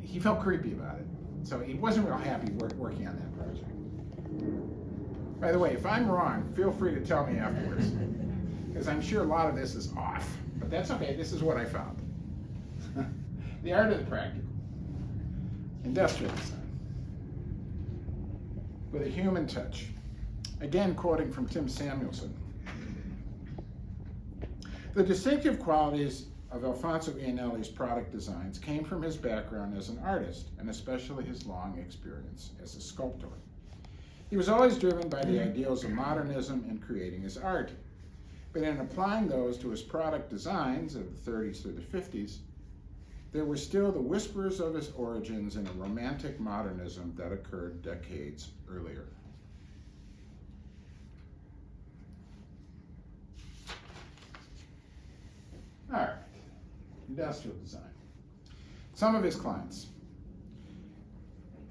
he felt creepy about it. So he wasn't real happy working on that project. By the way, if I'm wrong, feel free to tell me afterwards, because I'm sure a lot of this is off, but that's okay. This is what I found. The art of the practical, industrial design, with a human touch. Again, quoting from Tim Samuelson. The distinctive qualities of Alfonso Iannelli's product designs came from his background as an artist, and especially his long experience as a sculptor. He was always driven by the ideals of modernism in creating his art, but in applying those to his product designs of the 30s through the 50s, there were still the whispers of his origins in a romantic modernism that occurred decades earlier. All right, industrial design. Some of his clients.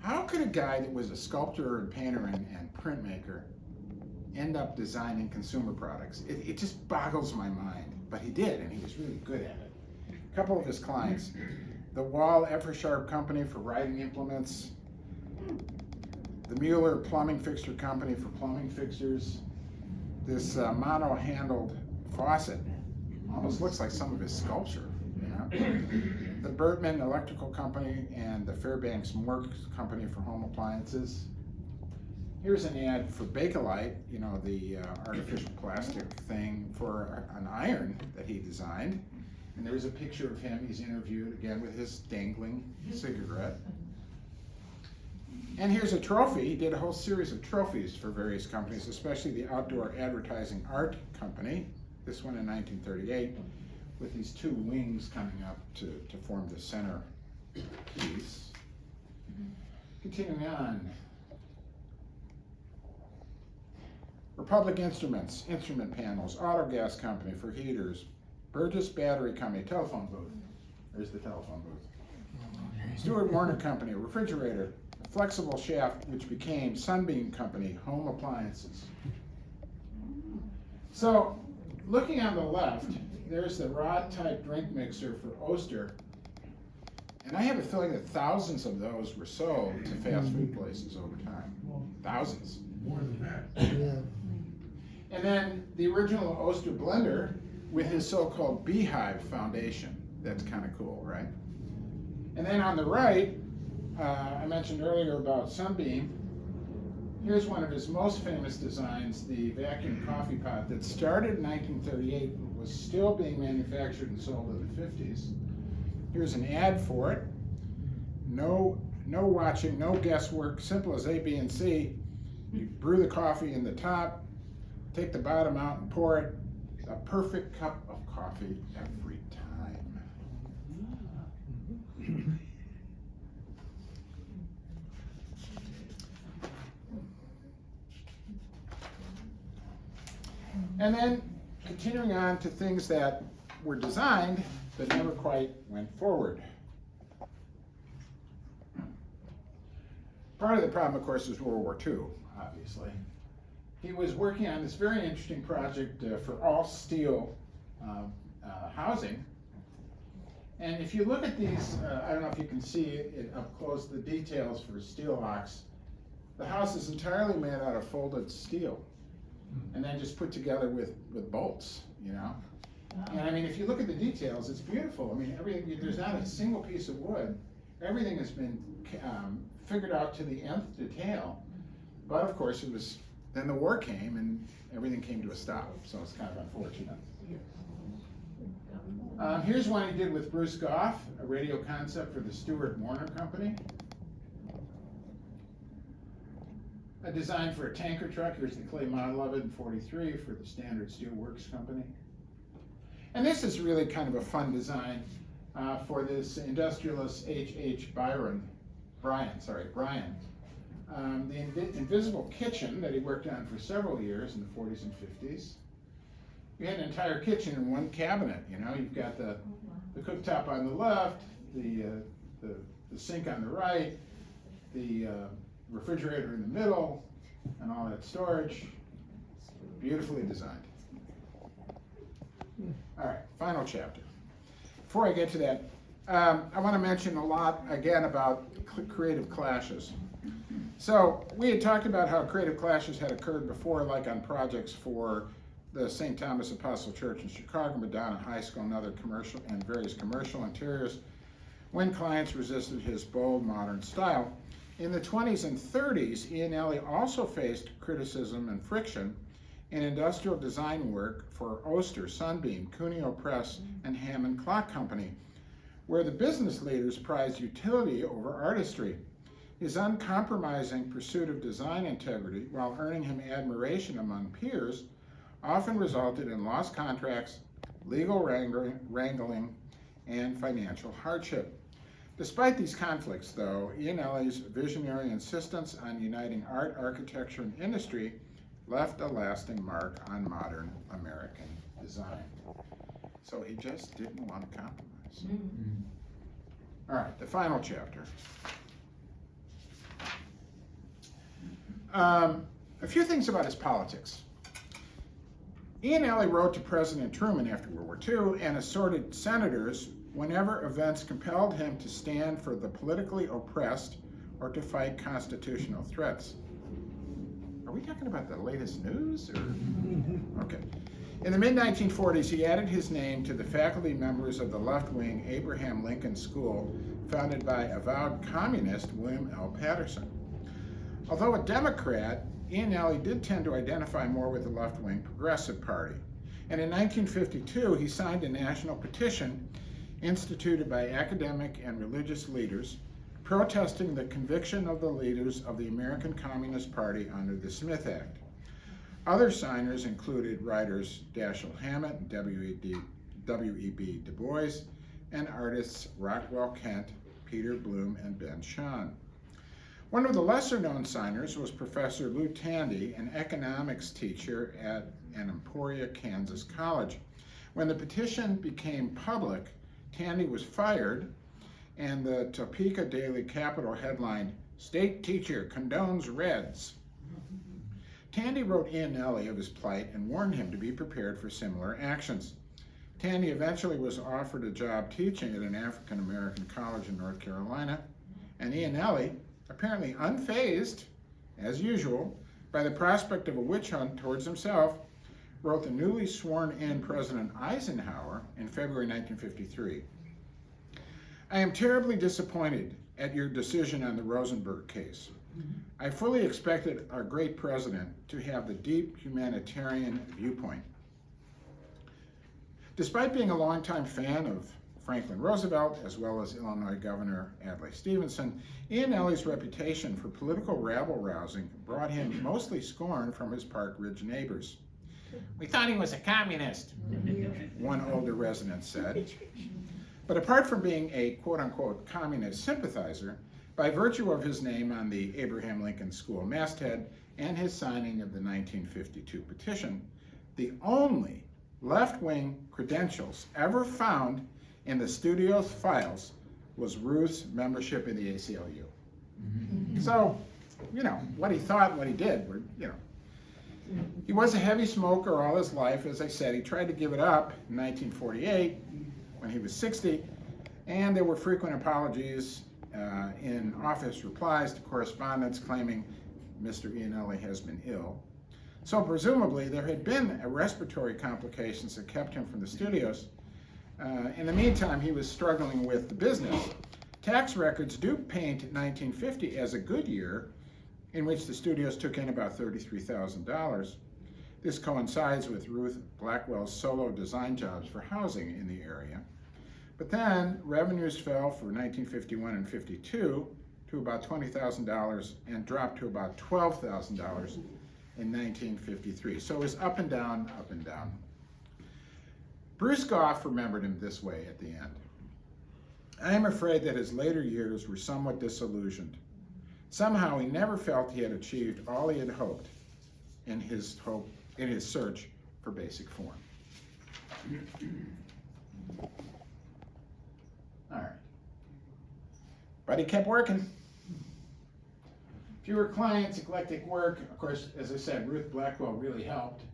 How could a guy that was a sculptor and painter and printmaker end up designing consumer products? It just boggles my mind, but he did, and he was really good at it. A couple of his clients, the Wall Eversharp Company for writing implements, the Mueller Plumbing Fixture Company for plumbing fixtures. This mono-handled faucet almost looks like some of his sculpture, you know? The Bertman Electrical Company and the Fairbanks Works Company for home appliances. Here's an ad for Bakelite, you know, the artificial plastic thing for an iron that he designed. And there's a picture of him, he's interviewed again with his dangling cigarette. And here's a trophy. He did a whole series of trophies for various companies, especially the Outdoor Advertising Art Company, this one in 1938, with these two wings coming up to form the center piece. Continuing on. Republic Instruments, instrument panels, Auto Gas Company for heaters, Burgess Battery Company, telephone booth. There's the telephone booth. Stewart Warner Company, refrigerator, flexible shaft, which became Sunbeam Company, home appliances. So, looking on the left, there's the rod-type drink mixer for Oster. And I have a feeling that thousands of those were sold to fast food places over time. Thousands. More than that. Yeah. And then the original Oster blender with his so-called beehive foundation. That's kind of cool, right? And then on the right, I mentioned earlier about Sunbeam. Here's one of his most famous designs, the vacuum coffee pot that started in 1938 and was still being manufactured and sold in the 50s. Here's an ad for it. No watching, no guesswork, simple as A, B, and C. You brew the coffee in the top, take the bottom out and pour it. A perfect cup of coffee every time. And then continuing on to things that were designed but never quite went forward. Part of the problem, of course, is World War II, obviously. He was working on this very interesting project for all steel housing. And if you look at these, I don't know if you can see it up close, the details for steel locks. The house is entirely made out of folded steel and then just put together with bolts, you know. And I mean, if you look at the details, it's beautiful. I mean, everything, there's not a single piece of wood. Everything has been figured out to the nth detail. But of course, then the war came and everything came to a stop. So it's kind of unfortunate. Here's one he did with Bruce Goff, a radio concept for the Stewart Warner Company. A design for a tanker truck. Here's the clay model of it in '43 for the Standard Steel Works Company. And this is really kind of a fun design for this industrialist H.H. Brian. The invisible kitchen that he worked on for several years in the 40s and 50s. You had an entire kitchen in one cabinet, you know. You've got the cooktop on the left, the sink on the right, the refrigerator in the middle, and all that storage. Beautifully designed. All right, final chapter. Before I get to that, I want to mention a lot again about creative clashes. So we had talked about how creative clashes had occurred before, like on projects for the St. Thomas Apostle Church in Chicago, Madonna High School, and other commercial and various commercial interiors, when clients resisted his bold modern style. In the 20s and 30s, Iannelli also faced criticism and friction in industrial design work for Oster, Sunbeam, Cuneo Press, and Hammond Clock Company, where the business leaders prized utility over artistry. His uncompromising pursuit of design integrity, while earning him admiration among peers, often resulted in lost contracts, legal wrangling, and financial hardship. Despite these conflicts, though, Iannelli's visionary insistence on uniting art, architecture, and industry left a lasting mark on modern American design. So he just didn't want to compromise. All right, the final chapter. A few things about his politics. Iannelli wrote to President Truman after World War II and assorted senators whenever events compelled him to stand for the politically oppressed or to fight constitutional threats. Are we talking about the latest news, or? Okay. In the mid-1940s, he added his name to the faculty members of the left-wing Abraham Lincoln School, founded by avowed communist William L. Patterson. Although a Democrat, Iannelli did tend to identify more with the left-wing Progressive Party. And in 1952, he signed a national petition instituted by academic and religious leaders protesting the conviction of the leaders of the American Communist Party under the Smith Act. Other signers included writers Dashiell Hammett, W.E.B. Du Bois, and artists Rockwell Kent, Peter Bloom, and Ben Shahn. One of the lesser-known signers was Professor Lou Tandy, an economics teacher at an Emporia, Kansas college. When the petition became public, Tandy was fired, and the Topeka Daily Capital headlined, "State Teacher Condones Reds." Tandy wrote Iannelli of his plight and warned him to be prepared for similar actions. Tandy eventually was offered a job teaching at an African-American college in North Carolina, and Iannelli, apparently unfazed, as usual, by the prospect of a witch hunt towards himself, wrote the newly sworn-in President Eisenhower in February 1953. "I am terribly disappointed at your decision on the Rosenberg case. I fully expected our great president to have the deep humanitarian viewpoint. Despite being a longtime fan of Franklin Roosevelt, as well as Illinois Governor Adlai Stevenson, Iannelli's reputation for political rabble-rousing brought him mostly scorn from his Park Ridge neighbors. 'We thought he was a communist,' one older resident said. But apart from being a quote-unquote communist sympathizer, by virtue of his name on the Abraham Lincoln School masthead and his signing of the 1952 petition, the only left-wing credentials ever found in the studio's files was Ruth's membership in the ACLU. So, what he thought and what he did were, He was a heavy smoker all his life. As I said, he tried to give it up in 1948 when he was 60, and there were frequent apologies in office replies to correspondence claiming Mr. Iannelli has been ill. So presumably there had been respiratory complications that kept him from the studios. In the meantime, he was struggling with the business. Tax records do paint 1950 as a good year in which the studios took in about $33,000. This coincides with Ruth Blackwell's solo design jobs for housing in the area. But then revenues fell for 1951 and 52 to about $20,000 and dropped to about $12,000 in 1953. So it was up and down, up and down. Bruce Goff remembered him this way at the end. "I am afraid that his later years were somewhat disillusioned. Somehow he never felt he had achieved all he had hoped in his search for basic form." All right. But he kept working. Fewer clients, eclectic work. Of course, as I said, Ruth Blackwell really helped.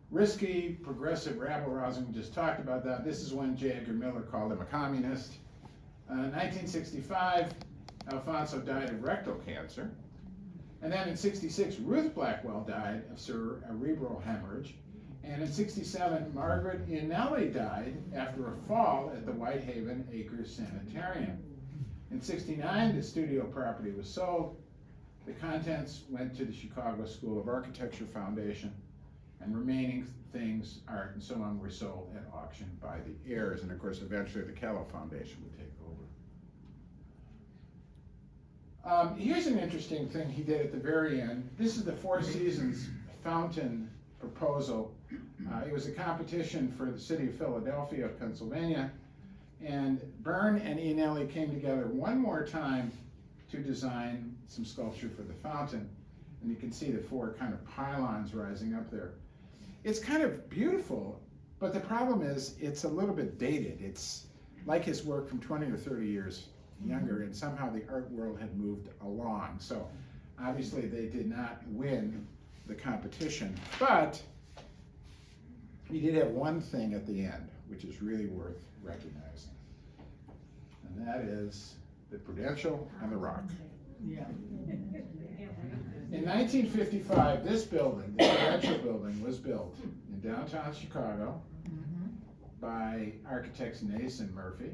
Risky, progressive rabble-rousing, we just talked about that. This is when J. Edgar Miller called him a communist. 1965, Alfonso died of rectal cancer. And then in 66, Ruth Blackwell died of cerebral hemorrhage. And in 67, Margaret Iannelli died after a fall at the Whitehaven Acres Sanitarium. In 69, the studio property was sold. The contents went to the Chicago School of Architecture Foundation, and remaining things, art and so on, were sold at auction by the heirs. And of course, eventually the Kellogg Foundation would take over. Here's an interesting thing he did at the very end. This is the Four Seasons fountain proposal. It was a competition for the city of Philadelphia, Pennsylvania, and Byrne and Iannelli came together one more time to design some sculpture for the fountain. And you can see the four kind of pylons rising up there. It's kind of beautiful, but the problem is it's a little bit dated. It's like his work from 20 or 30 years younger, and somehow the art world had moved along. So obviously they did not win the competition, but he did have one thing at the end, which is really worth recognizing. And that is the Prudential and the Rock. Yeah. In 1955, this building, the Prudential building, was built in downtown Chicago by architects Nace and Murphy.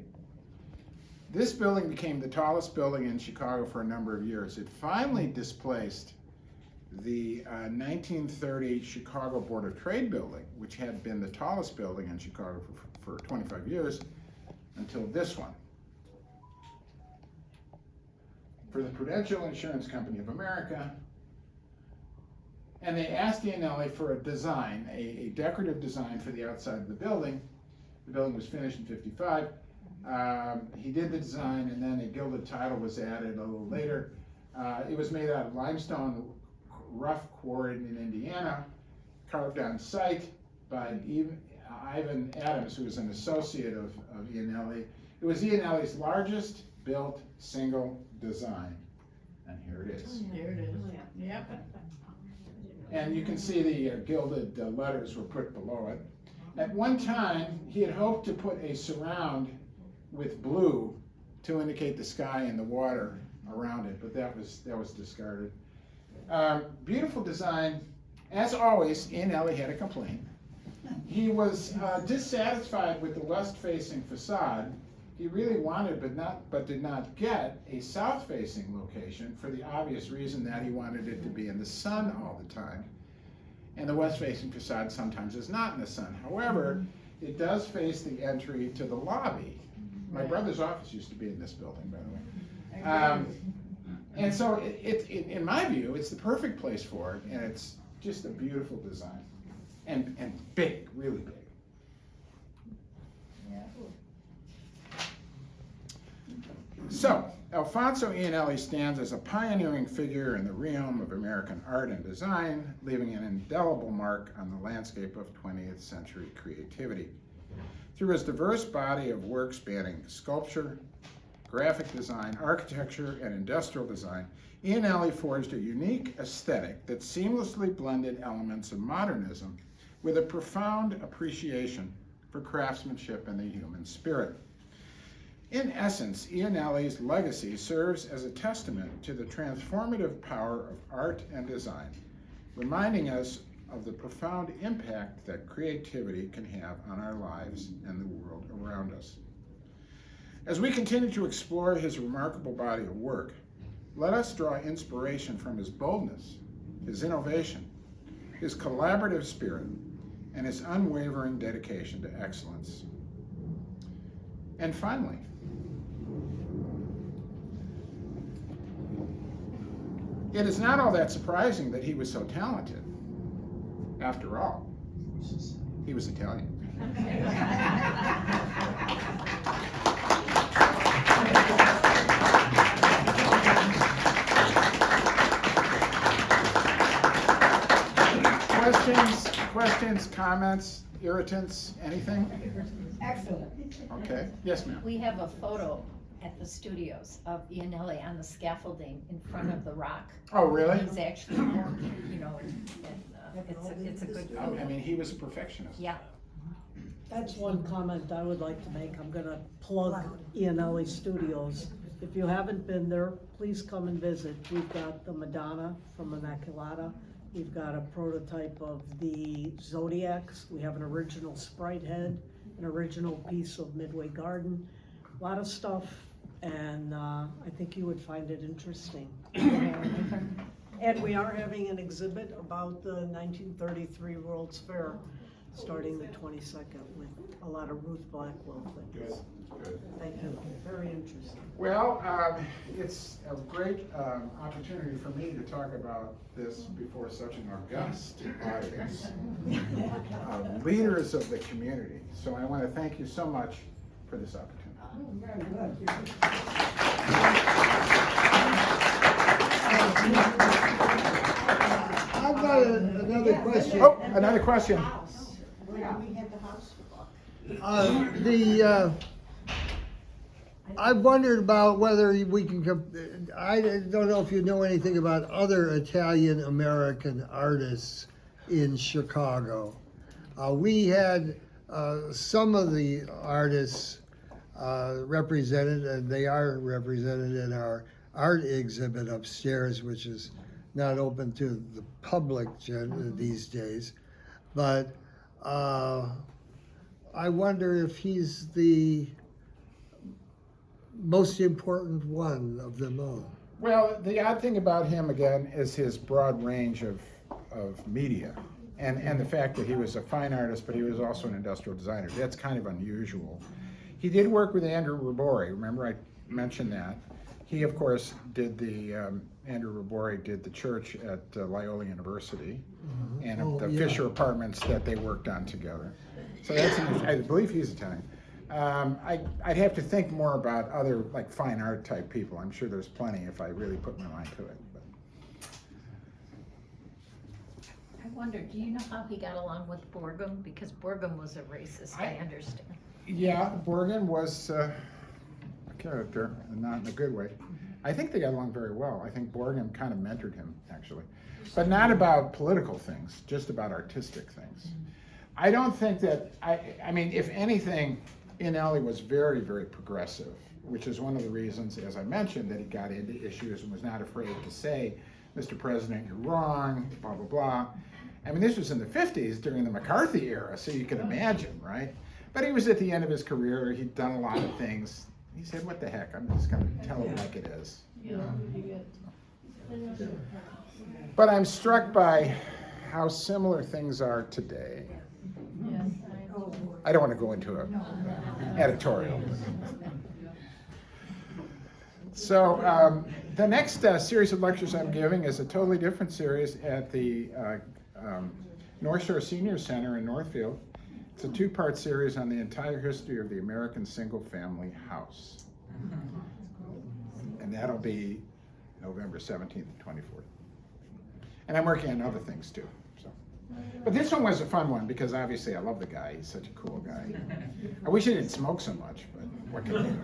This building became the tallest building in Chicago for a number of years. It finally displaced the 1930 Chicago Board of Trade building, which had been the tallest building in Chicago for 25 years, until this one. For the Prudential Insurance Company of America. And they asked Iannelli for a design, a decorative design for the outside of the building. The building was finished in '55. He did the design, and then a gilded title was added a little later. It was made out of limestone rough quarried in Indiana, carved on site by Ivan Adams, who was an associate of Iannelli. It was Iannelli's largest built single design, and here it is. There it is. Yep. And you can see the gilded letters were put below it. At one time, he had hoped to put a surround with blue to indicate the sky and the water around it, but that was discarded. Beautiful design. As always, Iannelli had a complaint. He was dissatisfied with the west-facing facade. He really wanted, but did not get, a south-facing location for the obvious reason that he wanted it to be in the sun all the time. And the west-facing facade sometimes is not in the sun. However, it does face the entry to the lobby. My brother's office used to be in this building, by the way. And so, in my view, it's the perfect place for it, and it's just a beautiful design. And big, really big. So, Alfonso Iannelli stands as a pioneering figure in the realm of American art and design, leaving an indelible mark on the landscape of 20th century creativity. Through his diverse body of work spanning sculpture, graphic design, architecture, and industrial design, Iannelli forged a unique aesthetic that seamlessly blended elements of modernism with a profound appreciation for craftsmanship and the human spirit. In essence, Iannelli's legacy serves as a testament to the transformative power of art and design, reminding us of the profound impact that creativity can have on our lives and the world around us. As we continue to explore his remarkable body of work, let us draw inspiration from his boldness, his innovation, his collaborative spirit, and his unwavering dedication to excellence. And finally, it is not all that surprising that he was so talented. After all, he was Italian. Questions, comments, irritants, anything? Excellent. Okay, yes, ma'am. We have a photo at the studios of Iannelli on the scaffolding in front of the rock. Oh, really? He's actually, you know, it's a good photo. I mean, he was a perfectionist. Yeah. That's one comment I would like to make. I'm gonna plug Iannelli Studios. If you haven't been there, please come and visit. We've got the Madonna from Immaculata. We've got a prototype of the Zodiacs. We have an original Sprite head, an original piece of Midway Garden. A lot of stuff, and I think you would find it interesting. And we are having an exhibit about the 1933 World's Fair, starting the 22nd, with a lot of Ruth Blackwell things. Good. Thank you, very interesting. Well, it's a great opportunity for me to talk about this before such an august audience, leaders of the community. So I want to thank you so much for this opportunity. Very good. I've got another question. Oh, another question. Where do we have the house? I wondered about whether we can, I don't know if you know anything about other Italian American artists in Chicago. We had some of the artists represented, and they are represented in our art exhibit upstairs, which is not open to the public these days. But I wonder if he's the most important one of them all. Well, the odd thing about him, again, is his broad range of media. And the fact that he was a fine artist, but he was also an industrial designer. That's kind of unusual. He did work with Andrew Robori. Remember I mentioned that. He, of course, did Andrew Robori did the church at Loyola University and the Fisher Apartments that they worked on together. So that's, I believe he's Italian. I'd have to think more about other like fine art type people. I'm sure there's plenty if I really put my mind to it. But. I wonder, do you know how he got along with Borgum? Because Borgum was a racist, I understand. Yeah, Borgum was a character, and not in a good way. I think they got along very well. I think Borgum kind of mentored him, actually. But not about political things, just about artistic things. I don't think that, I mean, if anything, Iannelli was very, very progressive, which is one of the reasons, as I mentioned, that he got into issues and was not afraid to say, Mr. President, you're wrong, blah, blah, blah. I mean, this was in the 50s during the McCarthy era, so you can imagine, right? But he was at the end of his career. He'd done a lot of things. He said, what the heck, I'm just going to tell it like it is. But I'm struck by how similar things are today. I don't want to go into an editorial. So the next series of lectures I'm giving is a totally different series at the North Shore Senior Center in Northfield. It's a two-part series on the entire history of the American single-family house. And that'll be November 17th and 24th. And I'm working on other things too. So. But this one was a fun one because obviously I love the guy. He's such a cool guy. I wish he didn't smoke so much, but what can you do?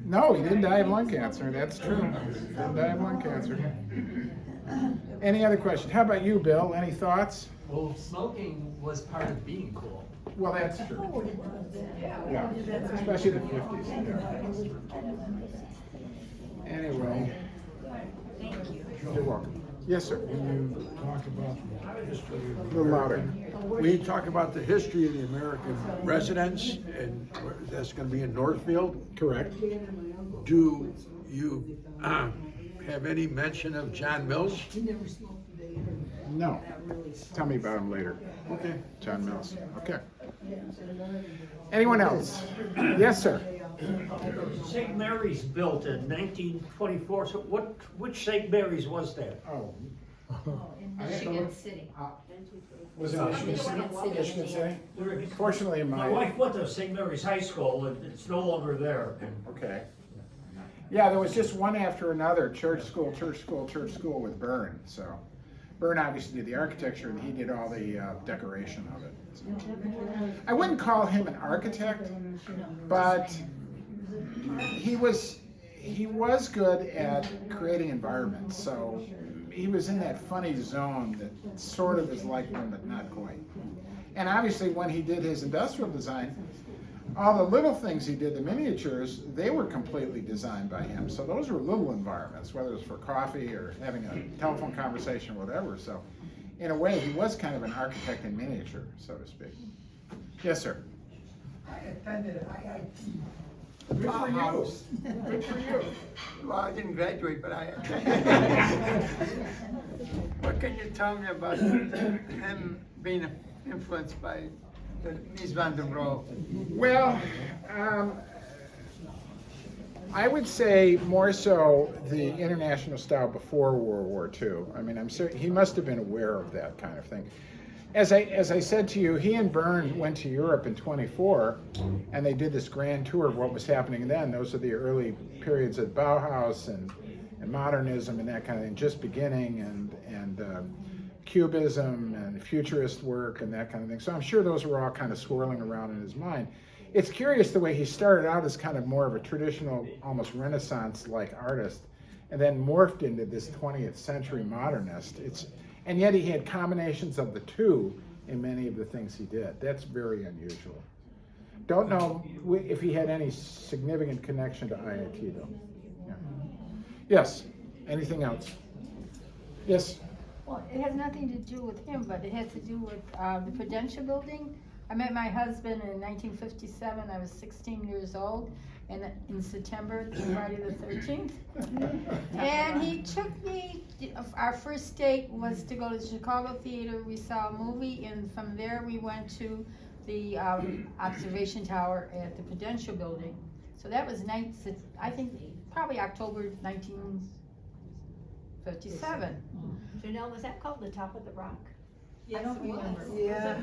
No, he didn't die of lung cancer. That's true. He didn't die of lung cancer. Any other questions? How about you, Bill? Any thoughts? Well, smoking was part of being cool. Well, that's true. Yeah, especially the 50s. Yeah. Anyway. Thank you. You're welcome. Yes, sir. When you talk about the history A of little louder. we talk about the history of the American residents, and that's going to be in Northfield. Correct. Do you have any mention of John Mills? No. Tell me about him later. Okay. John Mills. Okay. Anyone else? Yes, sir. St. Mary's built in 1924, so which St. Mary's was that? Oh. In Michigan City. Was it Michigan City. City? Fortunately, My wife went to St. Mary's High School, and it's no longer there. Okay. Yeah, there was just one after another, church school, church school, church school with Byrne, so. Byrne obviously did the architecture and he did all the decoration of it. So. I wouldn't call him an architect, but he was good at creating environments, so he was in that funny zone that sort of is like one, but not quite. And obviously when he did his industrial design, all the little things he did, the miniatures, they were completely designed by him. So those were little environments, whether it was for coffee or having a telephone conversation or whatever. So in a way, he was kind of an architect in miniature, so to speak. Yes, sir. I attended, Good for you. Good for you. well, I didn't graduate, but I What can you tell me about him being influenced by the Mies van der Rohe? Well, I would say more so the international style before World War II. I mean, I'm certain he must have been aware of that kind of thing. As I said to you, he and Byrne went to Europe in '24, and they did this grand tour of what was happening then. Those are the early periods of Bauhaus and modernism and that kind of thing, just beginning, and Cubism and futurist work and that kind of thing. So I'm sure those were all kind of swirling around in his mind. It's curious the way he started out as kind of more of a traditional, almost Renaissance-like artist, and then morphed into this 20th century modernist. And yet he had combinations of the two in many of the things he did. That's very unusual. Don't know if he had any significant connection to IIT though. Yeah. Yes, anything else? Yes, Well, it has nothing to do with him, but it has to do with the Prudential Building. I met my husband in 1957. I was 16 years old, and in September, Friday the 13th. And he took me, our first date was to go to the Chicago Theater. We saw a movie, and from there we went to the observation tower at the Prudential Building. So that was I think probably October 1957. Janelle, was that called the Top of the Rock? I don't remember. Yeah.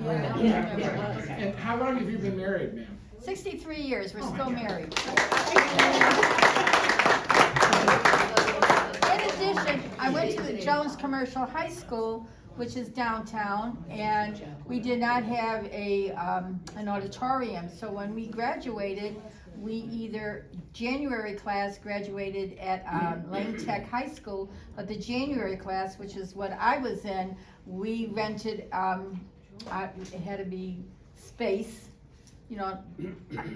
and how long have you been married, ma'am? 63 years, we're still married. In addition, I went to the Jones Commercial High School, which is downtown, and we did not have an auditorium. So when we graduated, we either, January class graduated at Lane Tech High School, but the January class, which is what I was in, we rented, it had to be space, you know,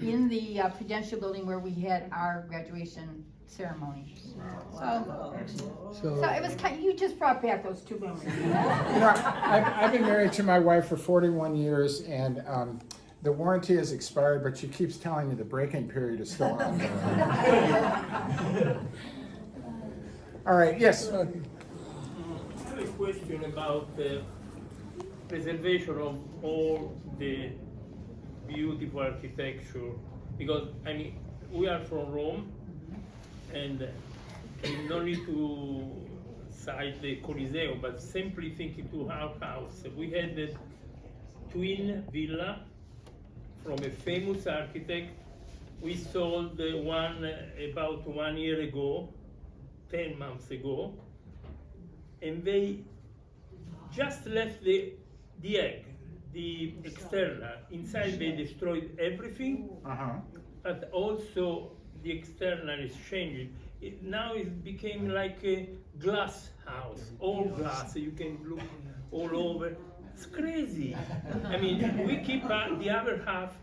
in the Prudential Building where we had our graduation ceremony. So it was you just brought back those two memories. I've been married to my wife for 41 years, and the warranty has expired, but she keeps telling me the break-in period is still on. All right, yes. I have a question about the preservation of all the beautiful architecture, because I mean we are from Rome, and no need to cite the Coliseum, but simply thinking to our house, we had the twin villa from a famous architect. We sold the one about 1 year ago, 10 months ago, and they just left the egg, the external. Inside they destroyed everything, but also the external is changing. Now it became like a glass house, all glass, you can look all over. It's crazy. I mean, we keep the other half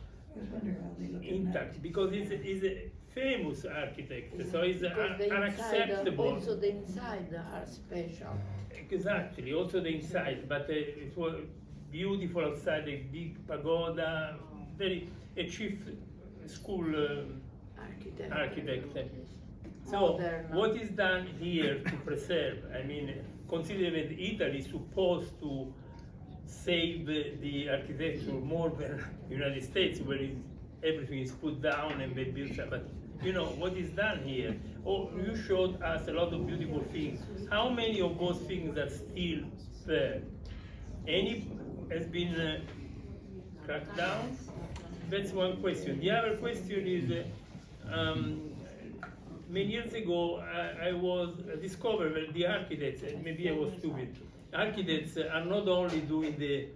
intact because he's a famous architect, so it's unacceptable. Also the inside are special. Exactly, also the inside, but it was beautiful outside, a big pagoda, a chief school architect. So what is done here to preserve? I mean, considering that Italy is supposed to save the architecture more than United States, where everything is put down and they build up. But you know what is done here? Oh, you showed us a lot of beautiful things. How many of those things are still there? Any has been cracked down? That's one question. The other question is, many years ago, I was discovered that the architects, and maybe I was stupid, architects are not only doing the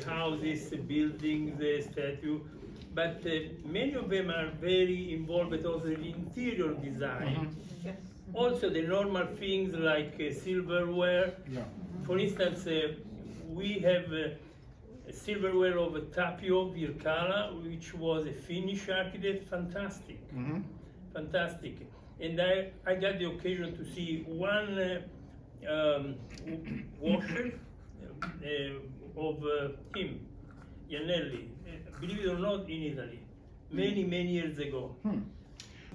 houses, the buildings, the statue, but many of them are very involved also in interior design. Also the normal things like silverware. For instance, we have silverware of Tapio Vircala, which was a Finnish architect, fantastic, fantastic. And I got the occasion to see one washer of him, Iannelli, believe it or not, in Italy, many years ago.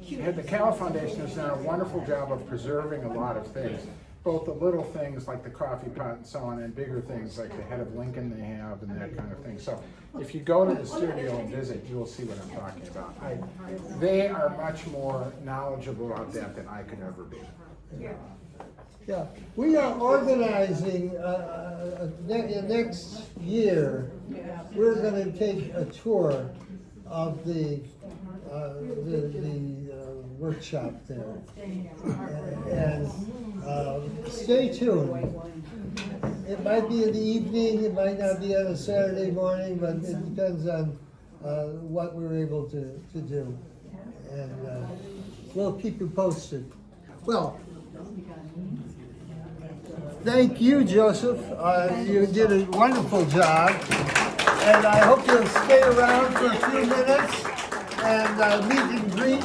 The Calla Foundation has done a wonderful job of preserving a lot of things, both the little things like the coffee pot and so on, and bigger things like the head of Lincoln they have and that kind of thing. So if you go to the studio and visit, you will see what I'm talking about. They are much more knowledgeable about that than I could ever be. Yeah, we are organizing, next year, we're gonna take a tour of the workshop there. And stay tuned. It might be in the evening, it might not be on a Saturday morning, but it depends on what we're able to do. And we'll keep you posted. Well, thank you, Joseph. You did a wonderful job. And I hope you'll stay around for a few minutes and meet and greet